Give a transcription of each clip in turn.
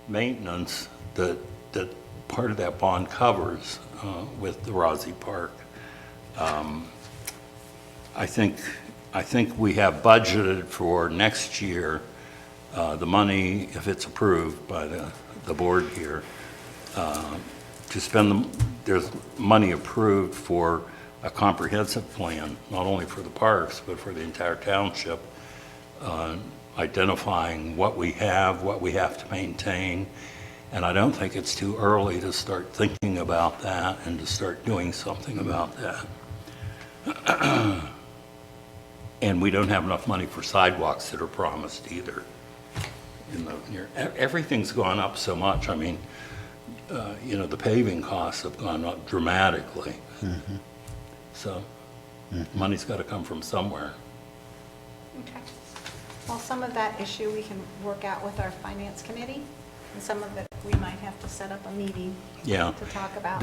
maintenance that part of that bond covers with the Rossi Park. I think we have budgeted for next year the money, if it's approved by the board here, to spend there's money approved for a comprehensive plan, not only for the parks, but for the entire township, identifying what we have to maintain. And I don't think it's too early to start thinking about that and to start doing something about that. And we don't have enough money for sidewalks that are promised either. Everything's gone up so much. I mean, the paving costs have gone up dramatically. Mm-hmm. So money's got to come from somewhere. Okay. Well, some of that issue we can work out with our finance committee, and some of it we might have to set up a meeting to talk about.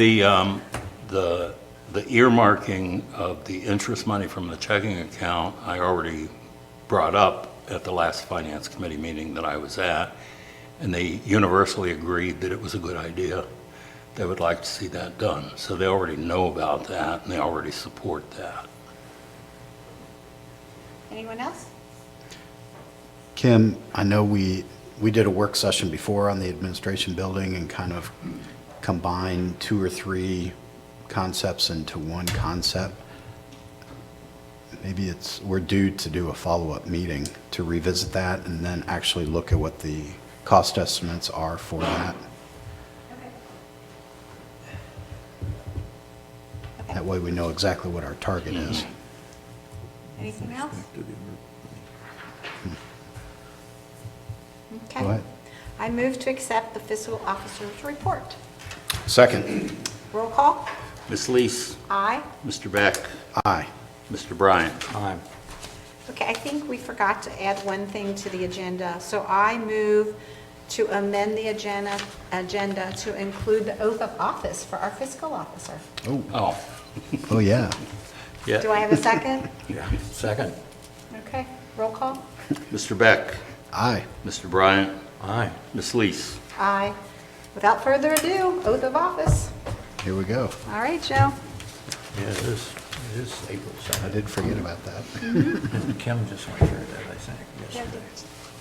The earmarking of the interest money from the checking account, I already brought up at the last finance committee meeting that I was at, and they universally agreed that it was a good idea. They would like to see that done. So they already know about that, and they already support that. Anyone else? Kim, I know we did a work session before on the administration building and kind of combined 2 or 3 concepts into one concept. Maybe we're due to do a follow-up meeting to revisit that and then actually look at what the cost estimates are for that. Okay. That way we know exactly what our target is. Anything else? Go Okay. ahead. I move to accept the fiscal officer's report. Second. Roll call. Ms. Lees, Aye. Mr. Beck, Aye. Mr. Bryant. Aye. Okay, I think we forgot to add one thing to the agenda. So I move to amend the agenda to include the oath of office for our fiscal officer. Oh, Oh, yeah. yeah. Do I have a second? Yeah. Second. Okay, roll call. Mr. Beck, Aye. Mr. Bryant, Aye. Ms. Lees. Aye. Without further ado, oath of office. Here we go. All right, Joe. Yeah, it is April I 2nd. did forget about that. Kim just went through that, I think, yesterday.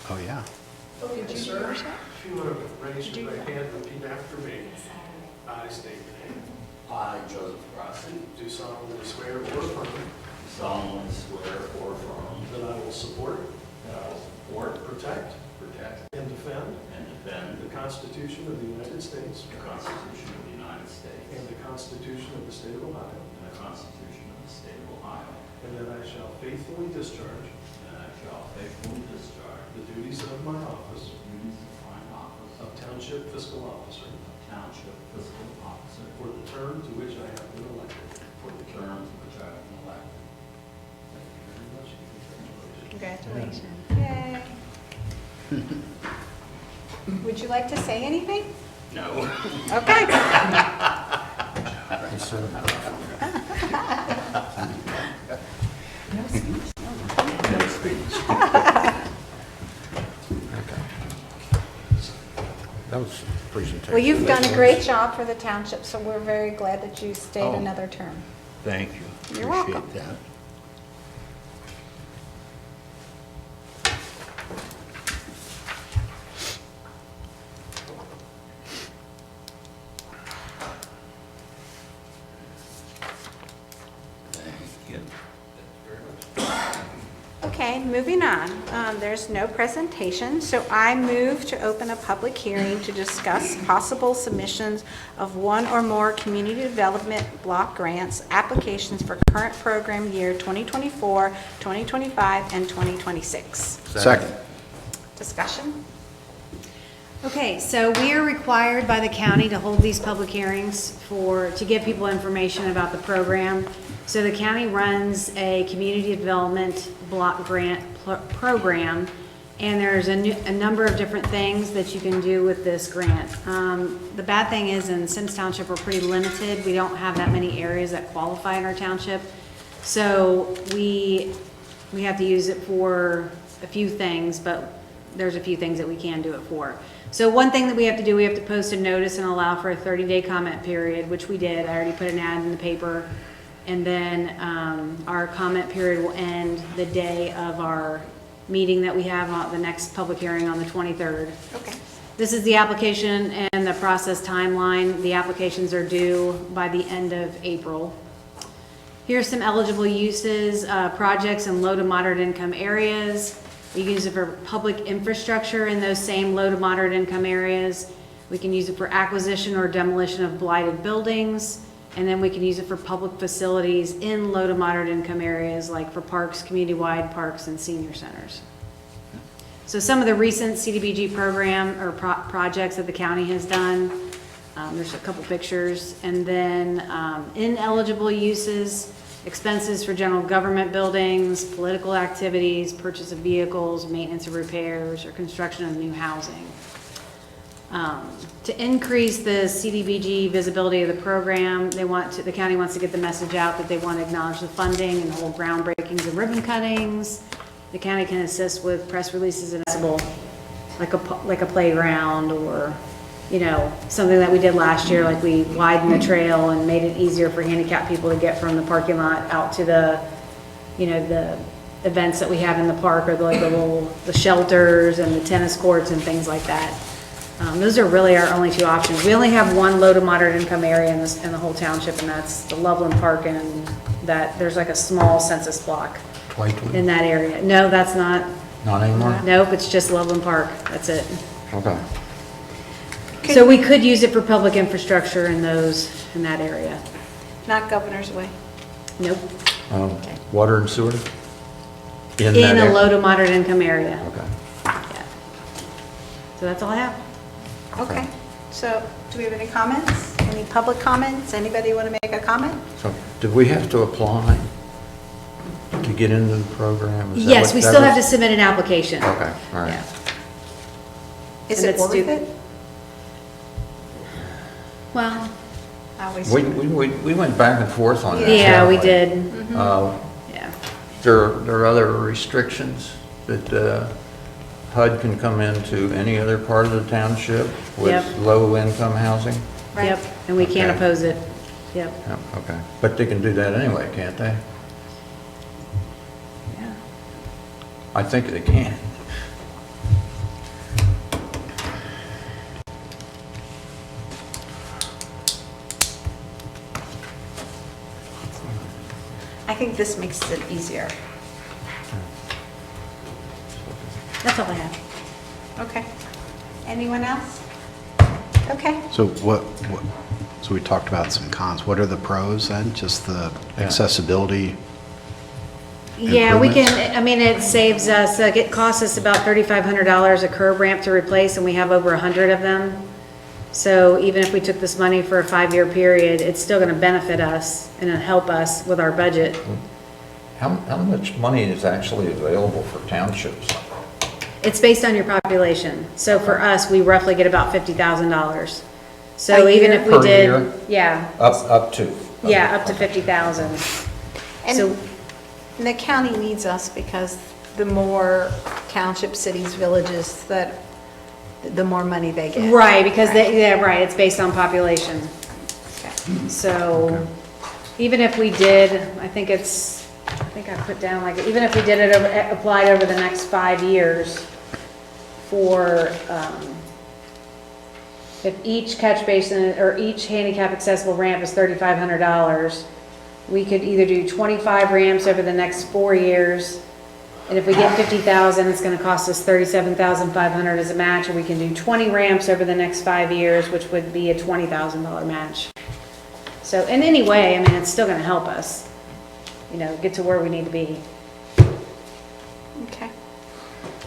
Oh, yeah. Did you do yours yet? If you want to raise your right hand, repeat after me. I state your name. I, Joseph Rossi, Do solemnly swear or affirm solemnly swear or affirm that I will support, that I will support, protect, protect, and defend and defend the Constitution of the United States the Constitution of the United States and the Constitution of the State of Ohio, and the Constitution of the State of Ohio, and that I shall faithfully discharge and I shall faithfully discharge the duties of my office the duties of my office of Township Fiscal Officer of Township Fiscal Officer for the term to which I have been elected. for the term to which I have been elected. Thank you very much, and congratulations. Congratulations. Yay. Would you like to say anything? No. Okay. He said it. No speech. Okay. That was a presentation. Well, you've done a great job for the township, so we're very glad that you stayed Oh. another term. Thank you. You're Appreciate welcome. that. Thank you. Okay, moving on. There's no presentation, so I move to open a public hearing to discuss possible submissions of one or more community development block grants, applications for current program year 2024, 2025, and 2026. Second. Discussion? Okay, so we are required by the county to hold these public hearings to give people information about the program. So the county runs a community development block grant program, and there's a number of different things that you can do with this grant. The bad thing is in Symmes Township, we're pretty limited. We don't have that many areas that qualify in our township. So we have to use it for a few things, but there's a few things that we can do it for. So one thing that we have to do, we have to post a notice and allow for a 30-day comment period, which we did. I already put an ad in the paper. And then our comment period will end the day of our meeting that we have on the next public hearing on the 23rd. Okay. This is the application and the process timeline. The applications are due by the end of April. Here's some eligible uses, projects in low to moderate income areas. You can use it for public infrastructure in those same low to moderate income areas. We can use it for acquisition or demolition of blighted buildings. And then we can use it for public facilities in low to moderate income areas, like for parks, community-wide parks, and senior centers. So some of the recent CDBG program or projects that the county has done, there's a couple pictures. And then ineligible uses, expenses for general government buildings, political activities, purchase of vehicles, maintenance of repairs, or construction of new housing. To increase the CDBG visibility of the program, the county wants to get the message out that they want to acknowledge the funding and hold groundbreakings and ribbon cuttings. The county can assist with press releases and like a playground, or, you know, something that we did last year, like we widened the trail and made it easier for handicapped people to get from the parking lot out to the, you know, the events that we have in the park, or the shelters and the tennis courts and things like that. Those are really our only two options. We only have one low to moderate income area in the whole township, and that's the Loveland Park, and that there's like a small census block in that area. No, that's not. Not anymore? Nope, it's just Loveland Park. That's it. Okay. So we could use it for public infrastructure in that area. Not Governor's Way. Nope. Water and sewer? In that In a area? low to moderate income area. Okay. Yeah. So that's all I have. Okay. So do we have any comments? Any public comments? Anybody want to make a comment? So, do we have to apply to get into the program? Is that Yes, what we that still have to was? submit an application. Okay, all right. Yeah. Is And it it's worth due- it? Well, I always- We went back and forth on that. yeah, we didn't did. Yeah. There are other restrictions that HUD can come into any other part of the township with Yep. low-income housing? Right. Yep, and we can't Okay. oppose it. Yep. Yep, okay. But they can do that anyway, can't they? Yeah. I think they can. I think this makes it easier. That's all I have. Okay. Anyone else? Okay. So so we talked about some cons. What are the pros then? Just the Yeah. accessibility? Yeah, we Improvements? can, I mean, it saves us, it costs us about $3,500 a curb ramp to replace, and we have over 100 of them. So even if we took this money for a 5-year period, it's still gonna benefit us and it'll help us with our budget. How much money is actually available for townships? It's based on your population. So for us, we roughly get about $50,000. So A even year? if we Per did, year? yeah, Up to? yeah, up to 50,000. So- And the county needs us because the more townships, cities, villages, the more money they get. Right, because yeah, right, it's based on population. Okay. So even if we did, I think I put down like, even if we did it applied over the next 5 years for, if each catch basin or each handicap accessible ramp is $3,500, we could either do 25 ramps over the next 4 years. And if we get 50,000, it's gonna cost us 37,500 as a match, or we can do 20 ramps over the next 5 years, which would be a $20,000 match. So in any way, I mean, it's still gonna help us, you know, get to where we need to be. Okay.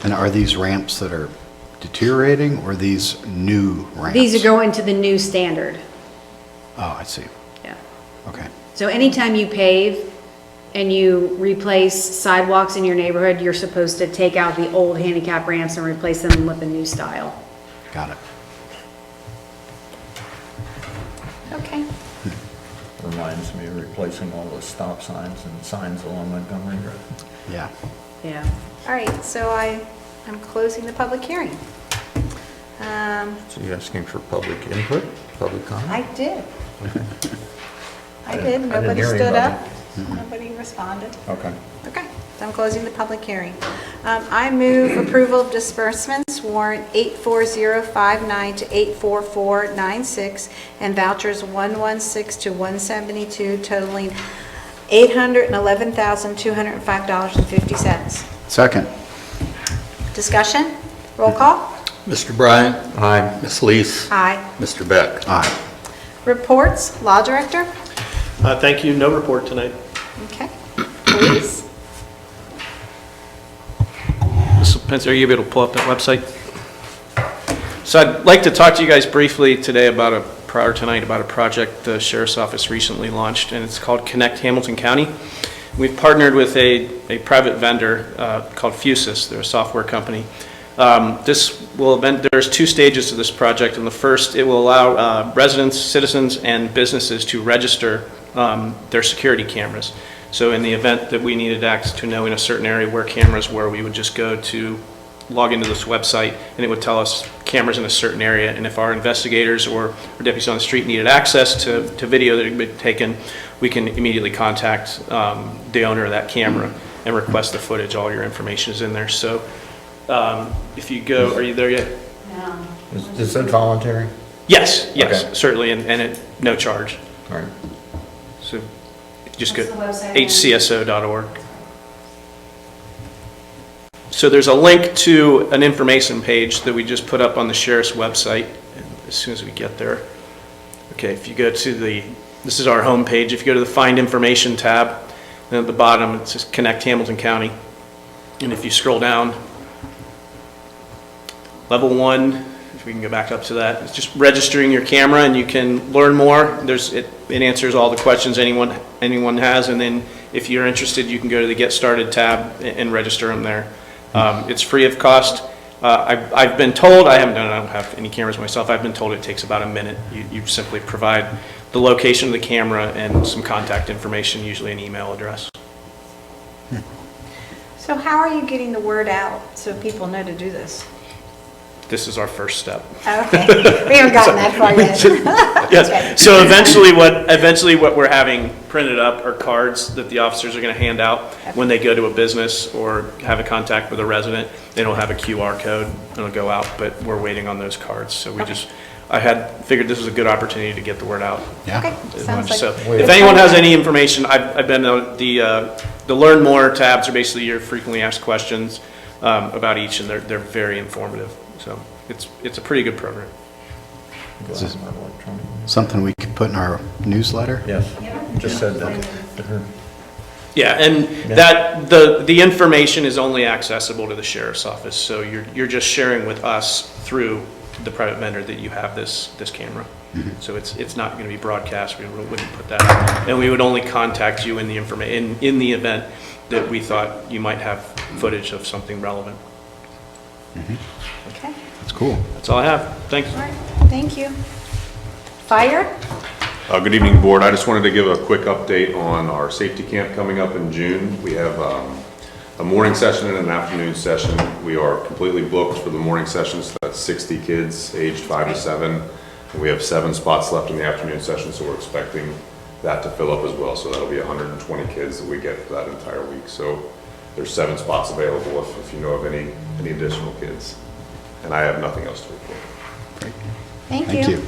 And are these ramps that are deteriorating, or these new ramps? These are going to the new standard, Oh, I see. yeah. Okay. So anytime you pave and you replace sidewalks in your neighborhood, you're supposed to take out the old handicap ramps and replace them with a new style. Got it. Okay. Reminds me of replacing all the stop signs and signs along Montgomery Road. Yeah. Yeah. All right, so I I'm closing the public hearing. So you're asking for public input, public comment? I did. I did. didn't Nobody hear stood up. anybody. Nobody responded. Okay. Okay, so I'm closing the public hearing. I move approval of disbursements, warrant 84059 to 84496, and vouchers 116 to 172 totaling $811,205.50. Second. Discussion? Roll call? Mr. Bryant? Aye. Ms. Lees? Aye. Mr. Beck? Aye. Reports, Law Director? Thank you, no report tonight. Okay. Police? Ms. Pence, are you able to pull up that website? So I'd like to talk to you guys briefly today about a project the Sheriff's Office recently launched, and it's called Connect Hamilton County. We've partnered with a private vendor called Fusus. They're a software company. There's 2 stages to this project. In the first, it will allow residents, citizens, and businesses to register their security cameras. So in the event that we needed access to know in a certain area where cameras were, we would just go to log into this website, and it would tell us cameras in a certain area. And if our investigators or deputies on the street needed access to video that had been taken, we can immediately contact the owner of that camera and request the footage. All your information is in there. So if you go, are you there yet? No. Is that voluntary? Yes, Okay. certainly, and at no charge. All right. So just What's go the website again? hcso.org. So there's a link to an information page that we just put up on the sheriff's website as soon as we get there. Okay, if you go to this is our home page. If you go to the Find Information tab, then at the bottom it says Connect Hamilton County. And if you scroll down, level 1, if we can go back up to that, it's just registering your camera, and you can learn more. It answers all the questions anyone has, and then if you're interested, you can go to the Get Started tab and register them there. It's free of cost. I've been told, I don't have any cameras myself, I've been told it takes about a minute. You simply provide the location of the camera and some contact information, usually an email address. So how are you getting the word out so people know to do this? This is our first step. Okay, we haven't gotten that far yet. Yes. Okay. So eventually what we're having printed up are cards that the officers are going to hand out when they go to a business or have a contact with a resident. They don't have a QR code. It'll go out, but we're waiting on those cards. So I had figured this was a good opportunity to get the word out. Yeah. Okay, sounds like. So if anyone has any information, I've been on the Learn More tabs are basically your frequently asked questions about each, and they're very informative. So it's a pretty good program. Something we could put in our newsletter? Yes, just said that. Yeah, and that the information is only accessible to the sheriff's office. So you're just sharing with us through the private vendor that you have this camera. So it's not going to be broadcast. We wouldn't put that out. And we would only contact you in the in the event that we thought you might have footage of something relevant. Okay, That's cool. That's all I have. Thanks. all right, thank you. Fire? Good evening, Board. I just wanted to give a quick update on our safety camp coming up in June. We have a morning session and an afternoon session. We are completely booked for the morning session, so that's 60 kids aged 5 to 7. And we have 7 spots left in the afternoon session, so we're expecting that to fill up as well. So that'll be 120 kids that we get for that entire week. So there's 7 spots available if you know of any additional kids. And I have nothing else to report. Thank Thank you.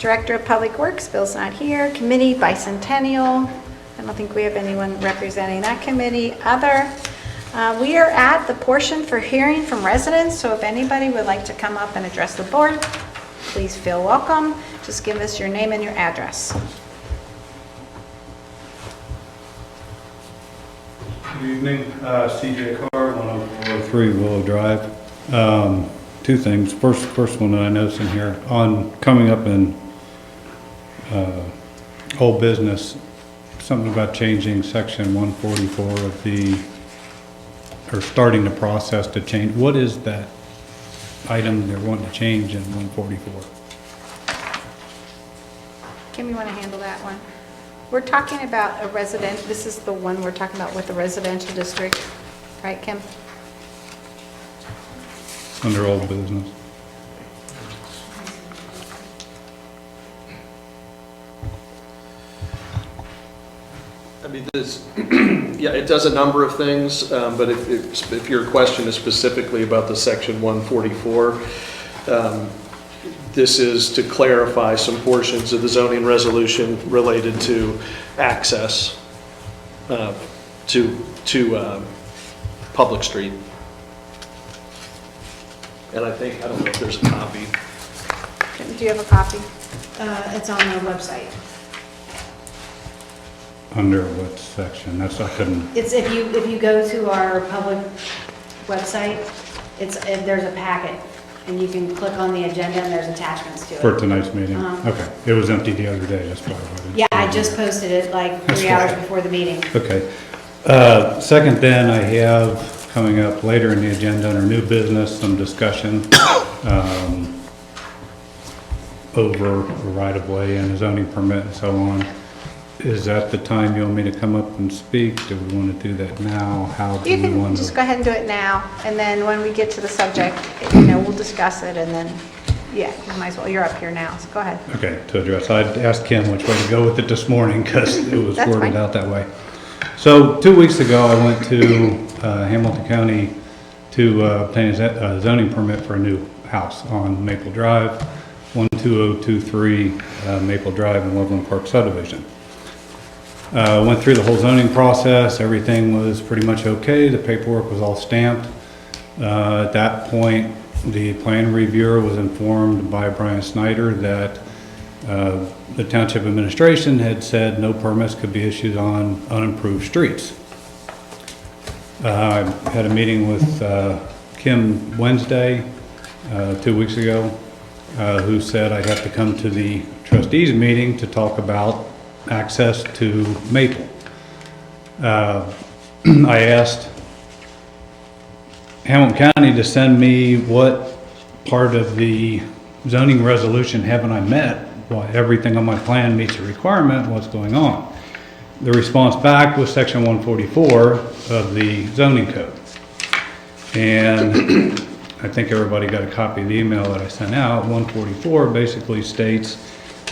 Director of Public Works, Bill's not here. Committee, Bicentennial. I don't think we have anyone representing that committee. Other, we are at the portion for hearing from residents, so if anybody would like to come up and address the board, please feel welcome. Just give us your name and your address. Good evening, CJ Carr, 10403 Willow Drive. 2 things. First one that I noticed in here, on coming up in old business, something about changing section 144 of or starting the process to change. What is that item they're wanting to change in 144? Kim, you want to handle that one? We're talking about a resident, this is the one we're talking about with the residential district, right, Kim? under old business. I mean, this, yeah, it does a number of things, but if your question is specifically about the section 144, this is to clarify some portions of the zoning resolution related to access to public street. And I don't know if there's a copy. Do you have a copy? It's on the website. Under what section? That's, I couldn't, It's, if you go to our public website, there's a packet, and you can click on the agenda, and there's attachments to it. for tonight's meeting? Uh-huh. Okay, it was empty the other day, that's why I didn't. Yeah, I just posted it like That's 3 hours right. before the meeting. Okay. Second then, I have coming up later in the agenda under new business, some discussion over right-of-way and zoning permit and so on. Is that the time you want me to come up and speak? Do we want to do that now? How do You we can want just to? go ahead and do it now, and then when we get to the subject, we'll discuss it, and then, yeah, you might as well, you're up here now, so go ahead. Okay, to address, I asked Kim which way to go with it this morning because it was That's worded fine. out that way. So 2 weeks ago, I went to Hamilton County to obtain a zoning permit for a new house on Maple Drive, 12023 Maple Drive in Loveland Park subdivision. Went through the whole zoning process, everything was pretty much okay, the paperwork was all stamped. At that point, the plan reviewer was informed by Brian Snyder that the township administration had said no permits could be issued on unimproved streets. I had a meeting with Kim Wednesday, 2 weeks ago, who said I'd have to come to the trustees meeting to talk about access to Maple. I asked Hamilton County to send me what part of the zoning resolution haven't I met, why everything on my plan meets the requirement, what's going on. The response back was section 144 of the zoning code. And I think everybody got a copy of the email that I sent out. 144 basically states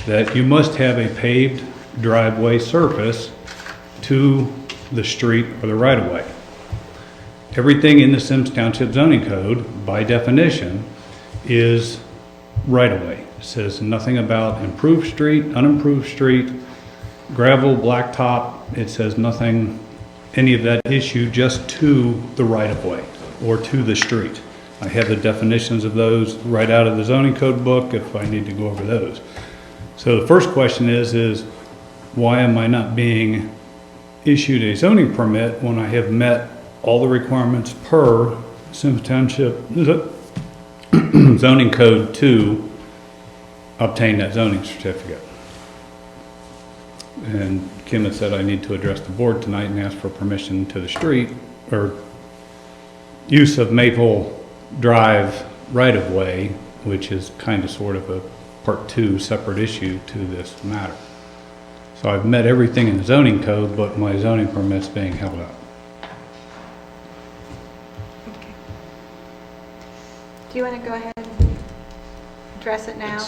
that you must have a paved driveway surface to the street or the right-of-way. Everything in the Symmes Township zoning code, by definition, is right-of-way. It says nothing about improved street, unimproved street, gravel, blacktop. It says nothing, any of that issue, just to the right-of-way or to the street. I have the definitions of those right out of the zoning code book if I need to go over those. So the first question is why am I not being issued a zoning permit when I have met all the requirements per Symmes Township zoning code to obtain that zoning certificate? And Kim had said I need to address the board tonight and ask for permission to the street or use of Maple Drive right-of-way, which is kind of sort of a part 2 separate issue to this matter. So I've met everything in the zoning code, but my zoning permit's being held up. Do you want to go ahead and address it now?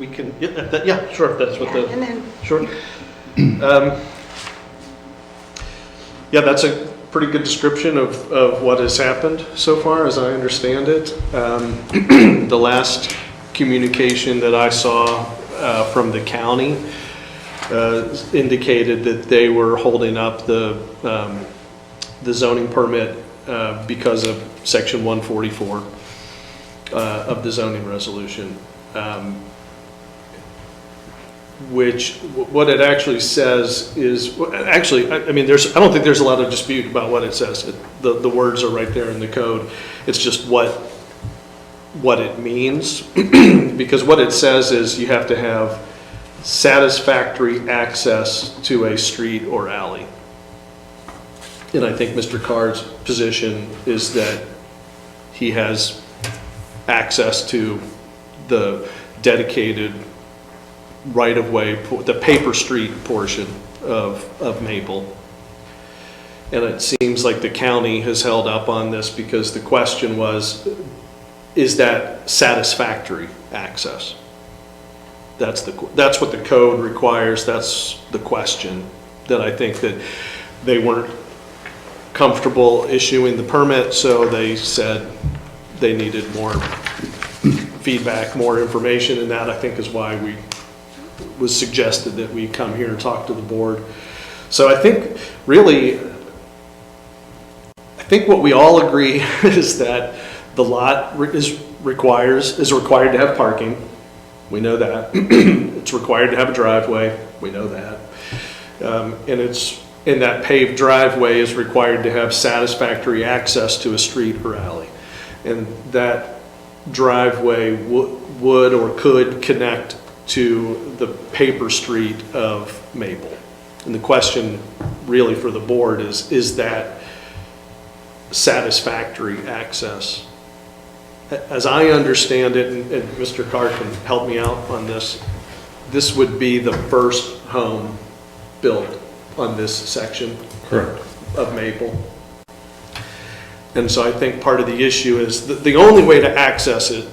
We can, yeah, sure, that's what Yeah, and then, sure. Yeah, that's a pretty good description of what has happened so far, as I understand it. The last communication that I saw from the county indicated that they were holding up the zoning permit because of section 144 of the zoning resolution. Which, what it actually says is, actually, I mean, I don't think there's a lot of dispute about what it says. The words are right there in the code. It's just what it means. Because what it says is you have to have satisfactory access to a street or alley. And I think Mr. Carr's position is that he has access to the dedicated right-of-way, the paper street portion of Maple. And it seems like the county has held up on this because the question was, is that satisfactory access? That's what the code requires. That's the question that I think that they weren't comfortable issuing the permit, so they said they needed more feedback, more information, and that I think is why we was suggested that we come here and talk to the board. So I think really, I think what we all agree is that the lot is required to have parking. We know that. It's required to have a driveway. We know that. And that paved driveway is required to have satisfactory access to a street or alley. And that driveway would or could connect to the paper street of Maple. And the question really for the board is that satisfactory access? As I understand it, and Mr. Carr can help me out on this, this would be the first home built on this section of Maple. And so I think part of the issue is the only way to access it,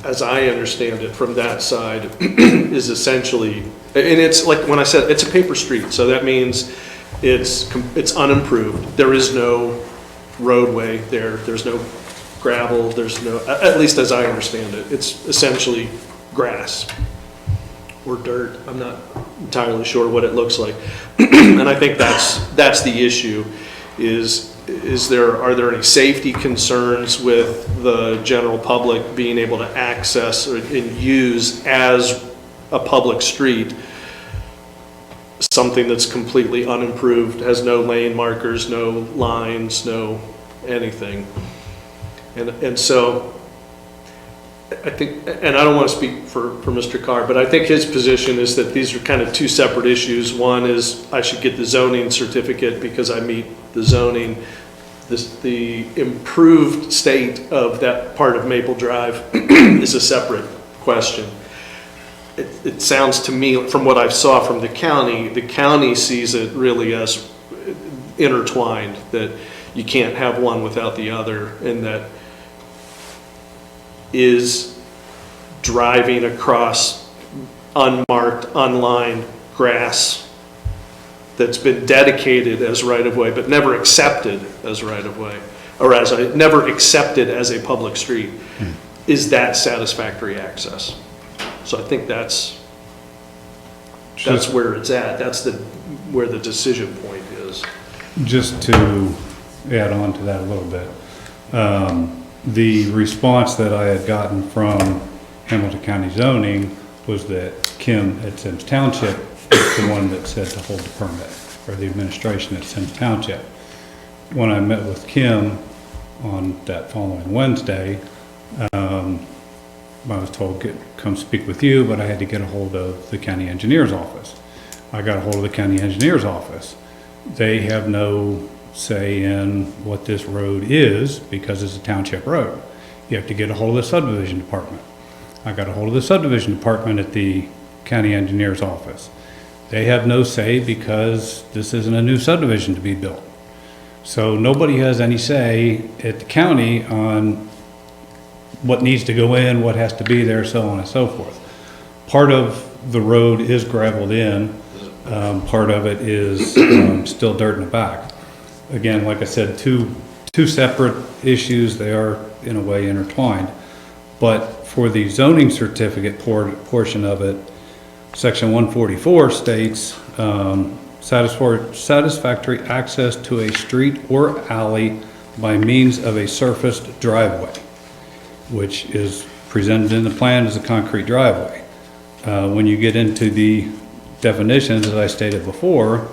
as I understand it from that side, is essentially, and it's like when I said it's a paper street, so that means it's unimproved. There is no roadway there. There's no gravel. There's no, at least as I understand it, it's essentially grass or dirt. I'm not entirely sure what it looks like. And I think that's the issue are there any safety concerns with the general public being able to access and use as a public street something that's completely unimproved, has no lane markers, no lines, no anything. And so I think, and I don't want to speak for Mr. Carr, but I think his position is that these are kind of two separate issues. One is I should get the zoning certificate because I meet the zoning. The improved state of that part of Maple Drive is a separate question. It sounds to me, from what I saw from the county sees it really as intertwined, that you can't have one without the other, and that is driving across unmarked, unlined grass that's been dedicated as right-of-way but never accepted as right-of-way, or never accepted as a public street. Is that satisfactory access? So I think that's where it's at. That's where the decision point is. Just to add on to that a little bit, the response that I had gotten from Hamilton County Zoning was that Kim at Symmes Township is the one that said to hold the permit, or the administration at Symmes Township. When I met with Kim on that following Wednesday, I was told, come speak with you, but I had to get a hold of the county engineer's office. I got a hold of the county engineer's office. They have no say in what this road is because it's a township road. You have to get a hold of the subdivision department. I got a hold of the subdivision department at the county engineer's office. They have no say because this isn't a new subdivision to be built. So nobody has any say at the county on what needs to go in, what has to be there, so on and so forth. Part of the road is gravelled in, part of it is still dirt in the back. Again, like I said, two separate issues. They are in a way intertwined. But for the zoning certificate portion of it, section 144 states satisfactory access to a street or alley by means of a surfaced driveway, which is presented in the plan as a concrete driveway. When you get into the definitions, as I stated before,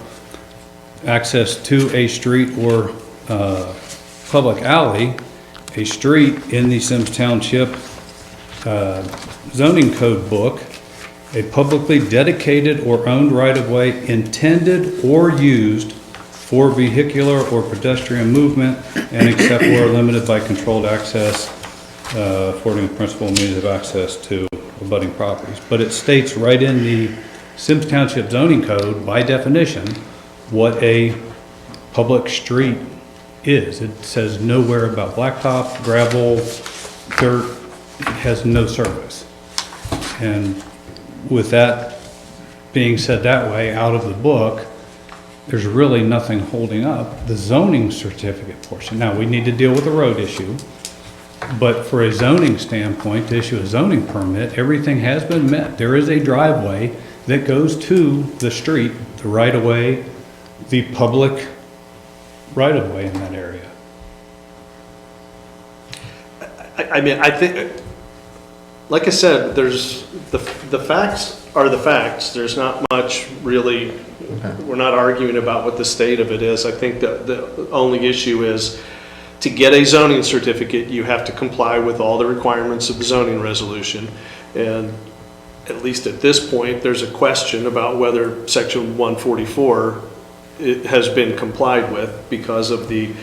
access to a street or public alley, a street in the Symmes Township zoning code book, a publicly dedicated or owned right-of-way intended or used for vehicular or pedestrian movement and except where limited by controlled access, affording the principal means of access to abutting properties. But it states right in the Symmes Township zoning code, by definition, what a public street is. It says nowhere about blacktop, gravel, dirt, it has no service. And with that being said that way, out of the book, there's really nothing holding up the zoning certificate portion. Now, we need to deal with the road issue, but for a zoning standpoint, to issue a zoning permit, everything has been met. There is a driveway that goes to the street, the right-of-way, the public right-of-way in that area. I mean, I think, like I said, there's, the facts are the facts. There's not much really, we're not arguing about what the state of it is. I think that the only issue is, to get a zoning certificate, you have to comply with all the requirements of the zoning resolution. And at least at this point, there's a question about whether section 144 has been complied with, because of it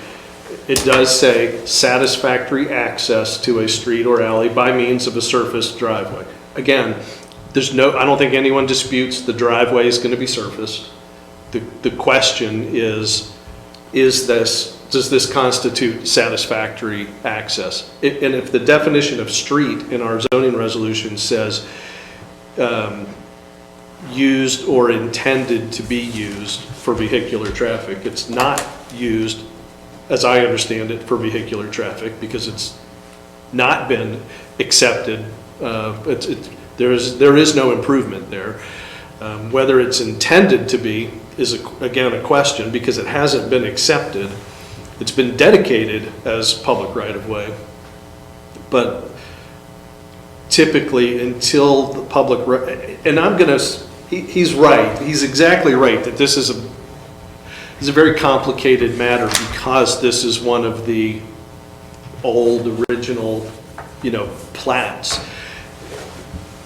does say satisfactory access to a street or alley by means of a surface driveway. Again, I don't think anyone disputes the driveway is going to be surfaced. The question is does this constitute satisfactory access? And if the definition of street in our zoning resolution says used or intended to be used for vehicular traffic, it's not used, as I understand it, for vehicular traffic, because it's not been accepted. There is no improvement there. Whether it's intended to be is, again, a question, because it hasn't been accepted. It's been dedicated as public right-of-way, but typically until the public, and he's right, he's exactly right, that this is a very complicated matter, because this is one of the old original, plats.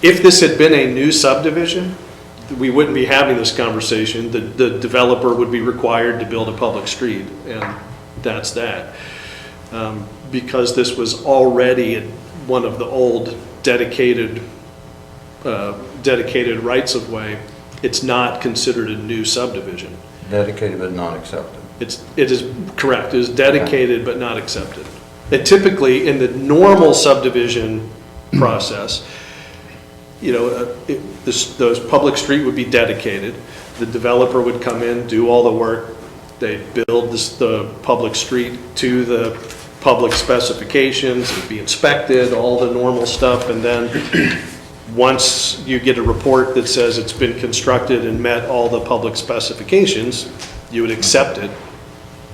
If this had been a new subdivision, we wouldn't be having this conversation. The developer would be required to build a public street, and that's that. Because this was already one of the old dedicated rights-of-way, it's not considered a new subdivision. Dedicated but not accepted. It is correct. It is dedicated but not accepted. And typically, in the normal subdivision process, those public street would be dedicated. The developer would come in, do all the work. They'd build the public street to the public specifications. It'd be inspected, all the normal stuff. And then once you get a report that says it's been constructed and met all the public specifications, you would accept it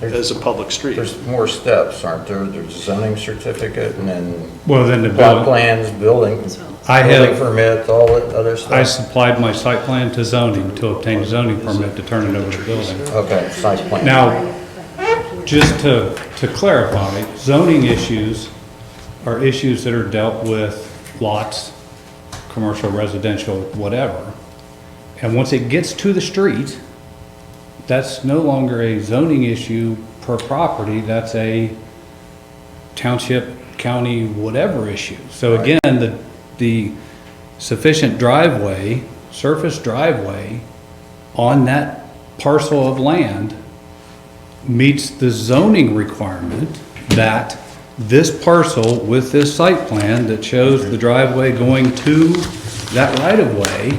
as a public street. There's more steps, aren't there? There's a zoning certificate, and then The plot plans, building permits, all that other stuff. I supplied my site plan to zoning to obtain a zoning permit to turn it over to building. Okay, site plan. Now, just to clarify, zoning issues are issues that are dealt with lots, commercial, residential, whatever. And once it gets to the street, that's no longer a zoning issue per property, that's a township, county, whatever issue. So again, the sufficient driveway, surface driveway on that parcel of land meets the zoning requirement that this parcel with this site plan that shows the driveway going to that right-of-way,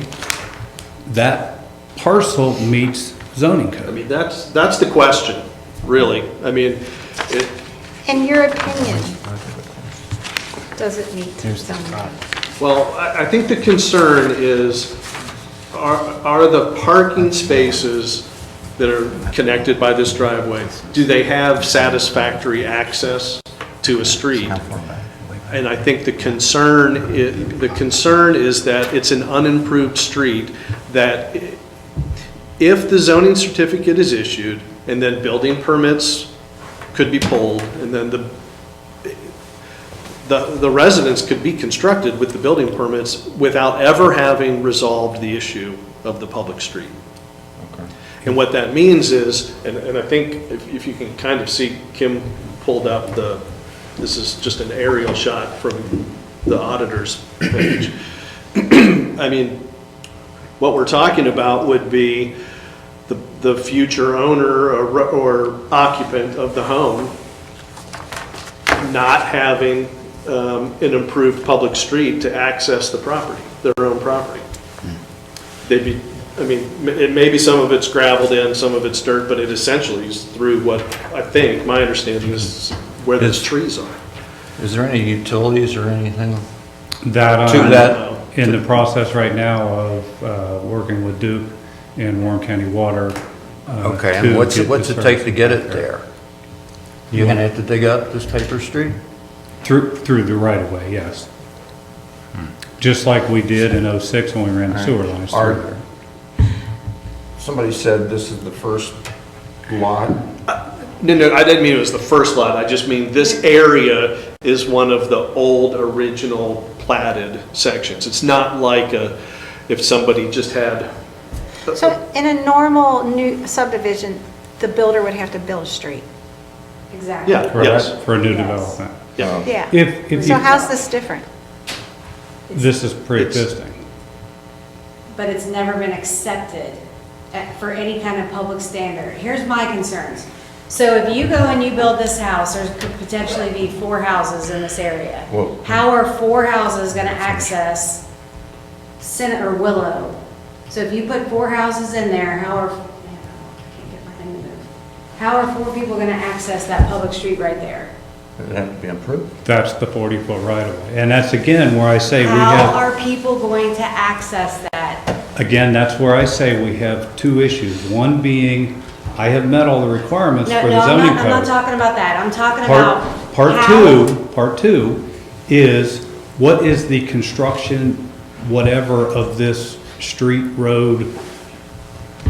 that parcel meets zoning I code. mean, that's the question, really. I mean, In your opinion, does it meet zoning? well, I think the concern is, are the parking spaces that are connected by this driveway, do they have satisfactory access to a street? And I think the concern is that it's an unimproved street, that if the zoning certificate is issued and then building permits could be pulled, and then the residence could be constructed with the building permits without ever having resolved the issue of the public street. And what that means is, and I think if you can kind of see, Kim pulled up this is just an aerial shot from the auditor's page. I mean, what we're talking about would be the future owner or occupant of the home not having an improved public street to access the property, their own property. They'd be, I mean, maybe some of it's gravelled in, some of it's dirt, but it essentially is through what I think, my understanding is where those trees are. Is there any utilities or anything That, to I'm that? in the process right now of working with Duke and Warren County Water. Okay, to and what's get it the take to service get out it there? You're gonna have to dig up this Taper Street? Through the right of way, yes. Just like we did in '06 when we ran the sewer lines Are- through there. Somebody said this is the first lot. No, I didn't mean it was the first lot, I just mean this area is one of the old original platted sections. It's not like if somebody just had. So in a normal new subdivision, the builder would have to build a street. Exactly. Yeah, For yes, for a new Yes. development. yeah. Yeah. If So you, how's this different? this is pre-existing. But it's never been accepted for any kind of public standard. Here's my concerns. So if you go and you build this house, there could potentially be 4 houses in this area. Well- How are 4 houses gonna access Senate or Willow? So if you put 4 houses in there, how are, I can't get my thing to move. How are 4 people gonna access that public street right there? It'd have to be improved. That's the 40-foot right-of-way. And that's again where I say we How have, are people going to access that? again, that's where I say we have 2 issues. One being, I have met all the requirements No, for no, the zoning code. I'm not talking about that. I'm talking about Part how- part two is, what is the construction, whatever, of this street, road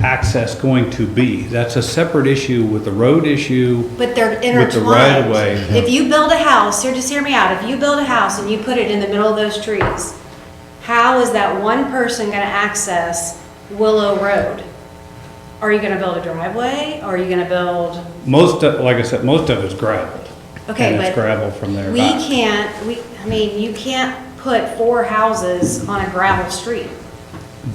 access going to be? That's a separate issue with the road issue. But they're With the intertwined. right-of-way. If you build a house, here, just hear me out. If you build a house and you put it in the middle of those trees, how is that one person gonna access Willow Road? Are you gonna build a driveway? Are you gonna build, Most of, like I said, most of it's gravel. okay, And it's but gravel from there we back. can't, I mean, you can't put 4 houses on a gravel street.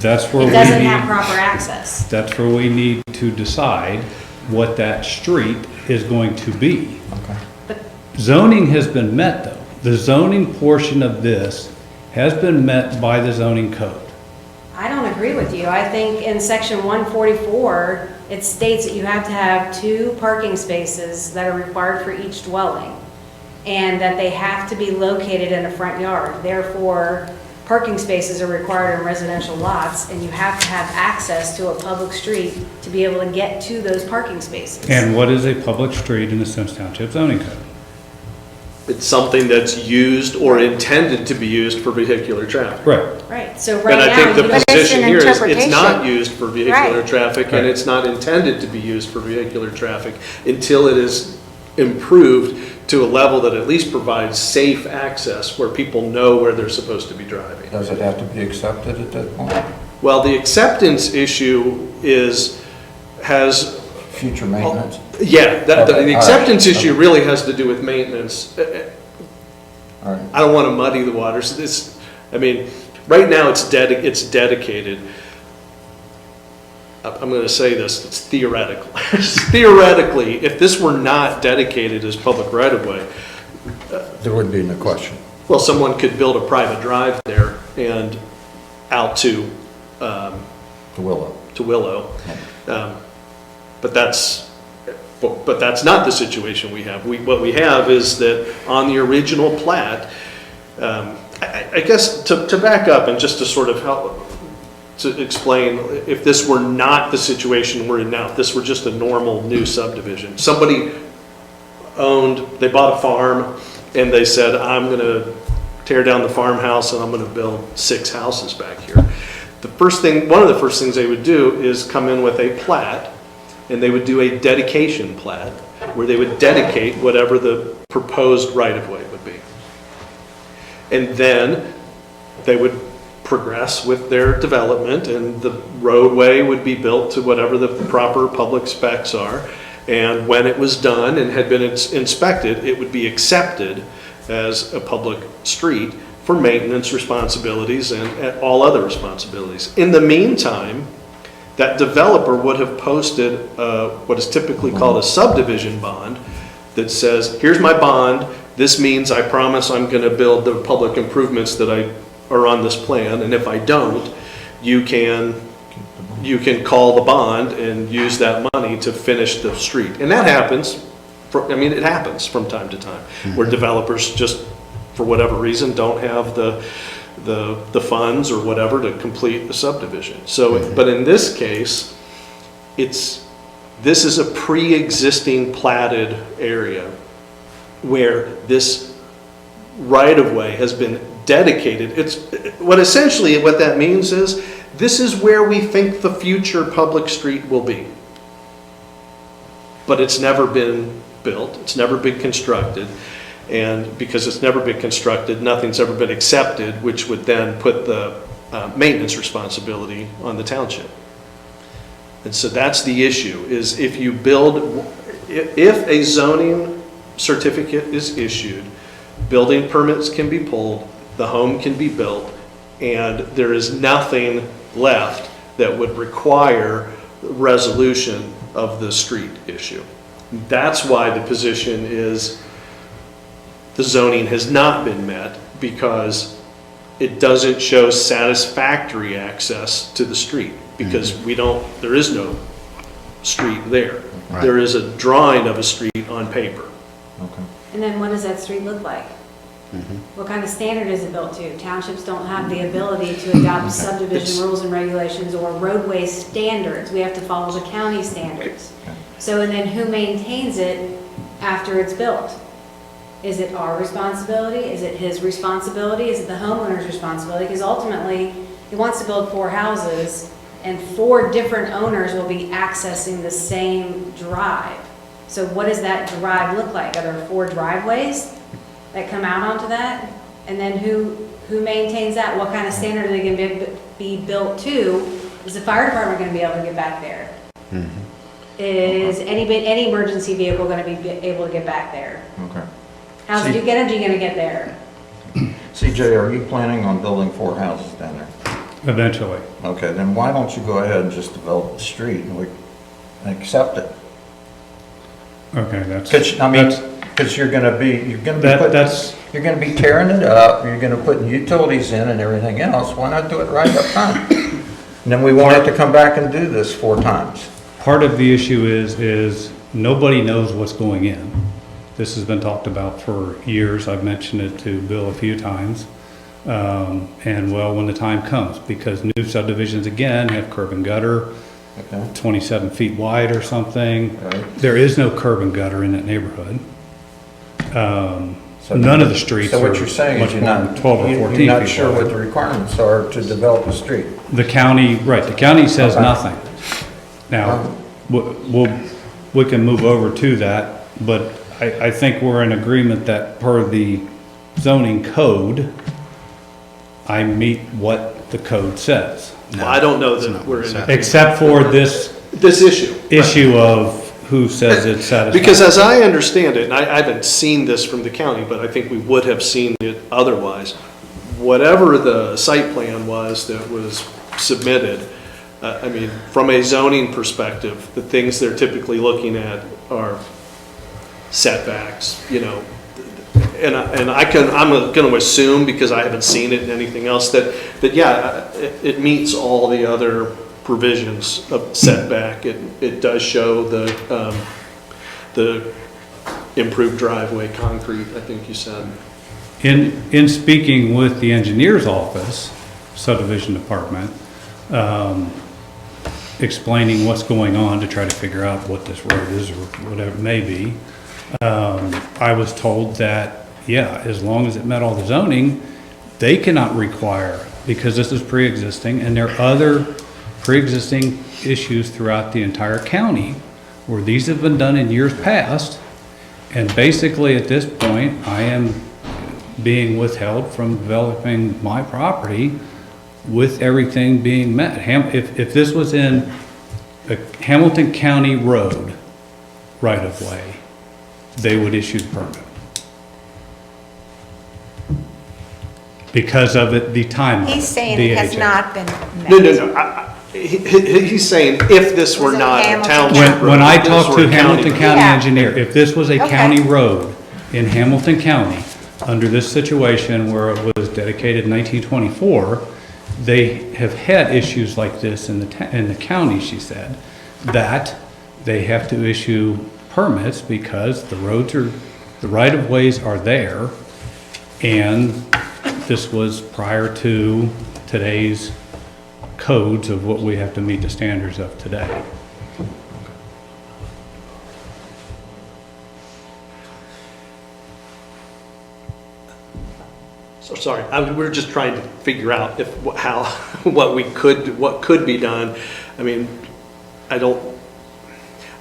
That's where It we doesn't have need, proper access. that's where we need to decide what that street is going to be. Okay. Zoning has been met, though. The zoning portion of this has been met by the zoning code. I don't agree with you. I think in section 144, it states that you have to have 2 parking spaces that are required for each dwelling, and that they have to be located in a front yard. Therefore, parking spaces are required in residential lots, and you have to have access to a public street to be able to get to those parking spaces. And what is a public street in the Symmes Township zoning code? It's something that's used or intended to be used for vehicular traffic. Right. Right, so right And I now, think you the don't- But it's position an here is it's not interpretation. used for vehicular Right. traffic and Right. it's not intended to be used for vehicular traffic until it is improved to a level that at least provides safe access where people know where they're supposed to be driving. Does it have to be accepted at that point? Well, the acceptance issue has, Future maintenance? yeah, Okay, all the right. acceptance issue really has to do with maintenance. All right. I don't want to muddy the waters. I mean, right now it's dedicated. I'm going to say this, it's theoretical. Theoretically, if this were not dedicated as public right-of-way, There would be no question. well, someone could build a private drive there and out to The Willow. Willow. But that's not the situation we have. What we have is that on the original plat, I guess to back up and just to sort of help to explain, if this were not the situation we're in now, if this were just a normal new subdivision, somebody they bought a farm and they said, I'm going to tear down the farmhouse and I'm going to build 6 houses back here. One of the first things they would do is come in with a plat, and they would do a dedication plat where they would dedicate whatever the proposed right-of-way would be. And then they would progress with their development, and the roadway would be built to whatever the proper public specs are. And when it was done and had been inspected, it would be accepted as a public street for maintenance responsibilities and all other responsibilities. In the meantime, that developer would have posted what is typically called a subdivision bond that says, here's my bond, this means I promise I'm gonna build the public improvements that are on this plan, and if I don't, you can call the bond and use that money to finish the street. And that happens, it happens from time to time, where developers just, for whatever reason, don't have the funds or whatever to complete the subdivision. So, but in this case, this is a pre-existing platted area where this right-of-way has been dedicated. Essentially what that means is, this is where we think the future public street will be. But it's never been built, it's never been constructed, and because it's never been constructed, nothing's ever been accepted, which would then put the maintenance responsibility on the township. And so that's the issue, is if a zoning certificate is issued, building permits can be pulled, the home can be built, and there is nothing left that would require resolution of the street issue. That's why the position is the zoning has not been met, because it doesn't show satisfactory access to the street, because there is no street there. Right. There is a drawing of a street on paper. Okay. And then what does that street look like? What kind of standard is it built to? Townships don't have the ability to adopt subdivision rules and regulations or roadway standards. We have to follow the county standards. So, and then who maintains it after it's built? Is it our responsibility? Is it his responsibility? Is it the homeowner's responsibility? Because ultimately, he wants to build 4 houses, and 4 different owners will be accessing the same drive. So what does that drive look like? Are there 4 driveways that come out onto that? And then who maintains that? What kind of standard are they going to be built to? Is the fire department going to be able to get back there? Is any emergency vehicle going to be able to get back there? Okay. How's Duke Energy going to get there? CJ, are you planning on building 4 houses down there? Eventually. Okay, then why don't you go ahead and just develop the street and we accept it? Okay, that's. Because you're gonna be tearing it up, you're gonna put utilities in and everything else, why not do it right up front? And then we won't have to come back and do this 4 times. Part of the issue is nobody knows what's going in. This has been talked about for years. I've mentioned it to Bill a few times. And well, when the time comes, because new subdivisions again have curb and gutter, Okay. 27 feet wide or something. Right. There is no curb and gutter in that neighborhood. So None of the streets So are what you're saying much is you're more not, than 12 or 14 feet you're not sure wide. what the requirements are to develop a street. The county, right, the county says Okay. nothing. Now, we can move over to that, but I think we're in agreement that per the zoning code, I meet what the code says. Well, I don't know it's that not we're in exactly. Except for this issue. of who says it's satisfactory. Because as I understand it, and I haven't seen this from the county, but I think we would have seen it otherwise, whatever the site plan was that was submitted, from a zoning perspective, the things they're typically looking at are setbacks, and I'm going to assume, because I haven't seen it in anything else, that yeah, it meets all the other provisions of setback. It does show the improved driveway, concrete, I think you said. In speaking with the engineer's office, subdivision department, explaining what's going on to try to figure out what this road is or whatever it may be, I was told that, yeah, as long as it met all the zoning, they cannot require, because this is pre-existing, and there are other pre-existing issues throughout the entire county where these have been done in years past, and basically at this point, I am being withheld from developing my property with everything being met. If this was in a Hamilton County road right-of-way, they would issue the permit. Because of it, the timeline. He's saying it has DHA. not been met. No. he's saying if this were Was it not a Hamilton township County? road. When I if this talked were to a Hamilton road. County Yeah. engineer, if this was a Okay. county road in Hamilton County, under this situation where it was dedicated in 1924, they have had issues like this in the county, she said, that they have to issue permits because the roads are, the right-of-ways are there, and this was prior to today's codes of what we have to meet the standards of today. So sorry, we're just trying to figure out if, how, what could be done. I mean, I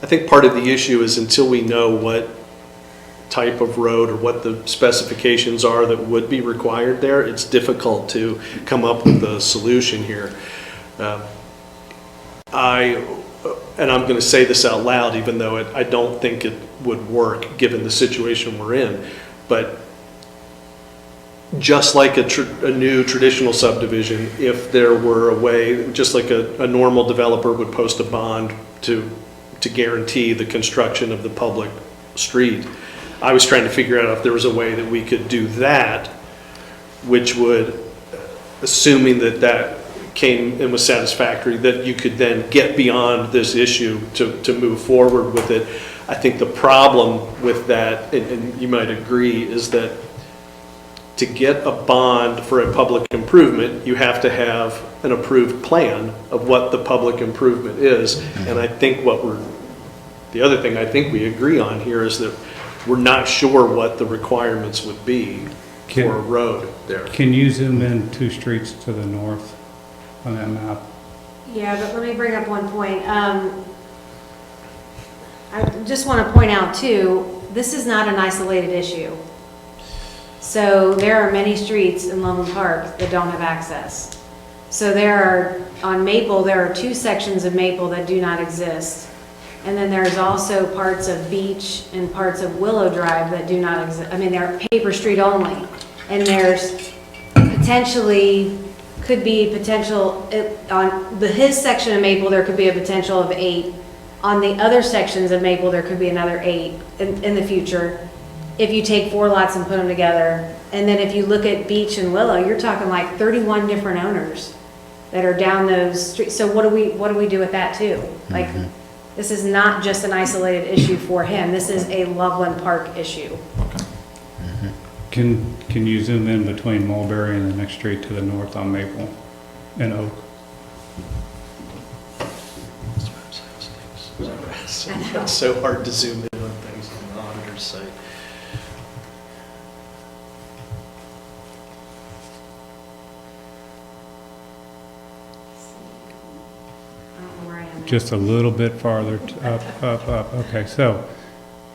think part of the issue is until we know what type of road or what the specifications are that would be required there, it's difficult to come up with a solution here. And I'm going to say this out loud, even though I don't think it would work given the situation we're in, but just like a new traditional subdivision, if there were a way, just like a normal developer would post a bond to guarantee the construction of the public street, I was trying to figure out if there was a way that we could do that, which would, assuming that came and was satisfactory, that you could then get beyond this issue to move forward with it. I think the problem with that, and you might agree, is that to get a bond for a public improvement, you have to have an approved plan of what the public improvement is. And I think the other thing I think we agree on here is that we're not sure what the requirements would be for a road there. Can you zoom in 2 streets to the north on that map? Yeah, but let me bring up one point. I just want to point out too, this is not an isolated issue. So there are many streets in Loveland Park that don't have access. So on Maple, there are 2 sections of Maple that do not exist. And then there's also parts of Beach and parts of Willow Drive that do not exist. I mean, they're paper street only. And there's potentially, could be potential, on his section of Maple, there could be a potential of 8. On the other sections of Maple, there could be another 8 in the future, if you take 4 lots and put them together. And then if you look at Beach and Willow, you're talking like 31 different owners that are down those streets. So what do we do with that too? Like, this is not just an isolated issue for him. This is a Loveland Park issue. Can you zoom in between Mulberry and the next street to the north on Maple and Oak? It's so hard to zoom in on things on the auditor's site. I don't know where I am. Just a little bit farther, up. Okay, so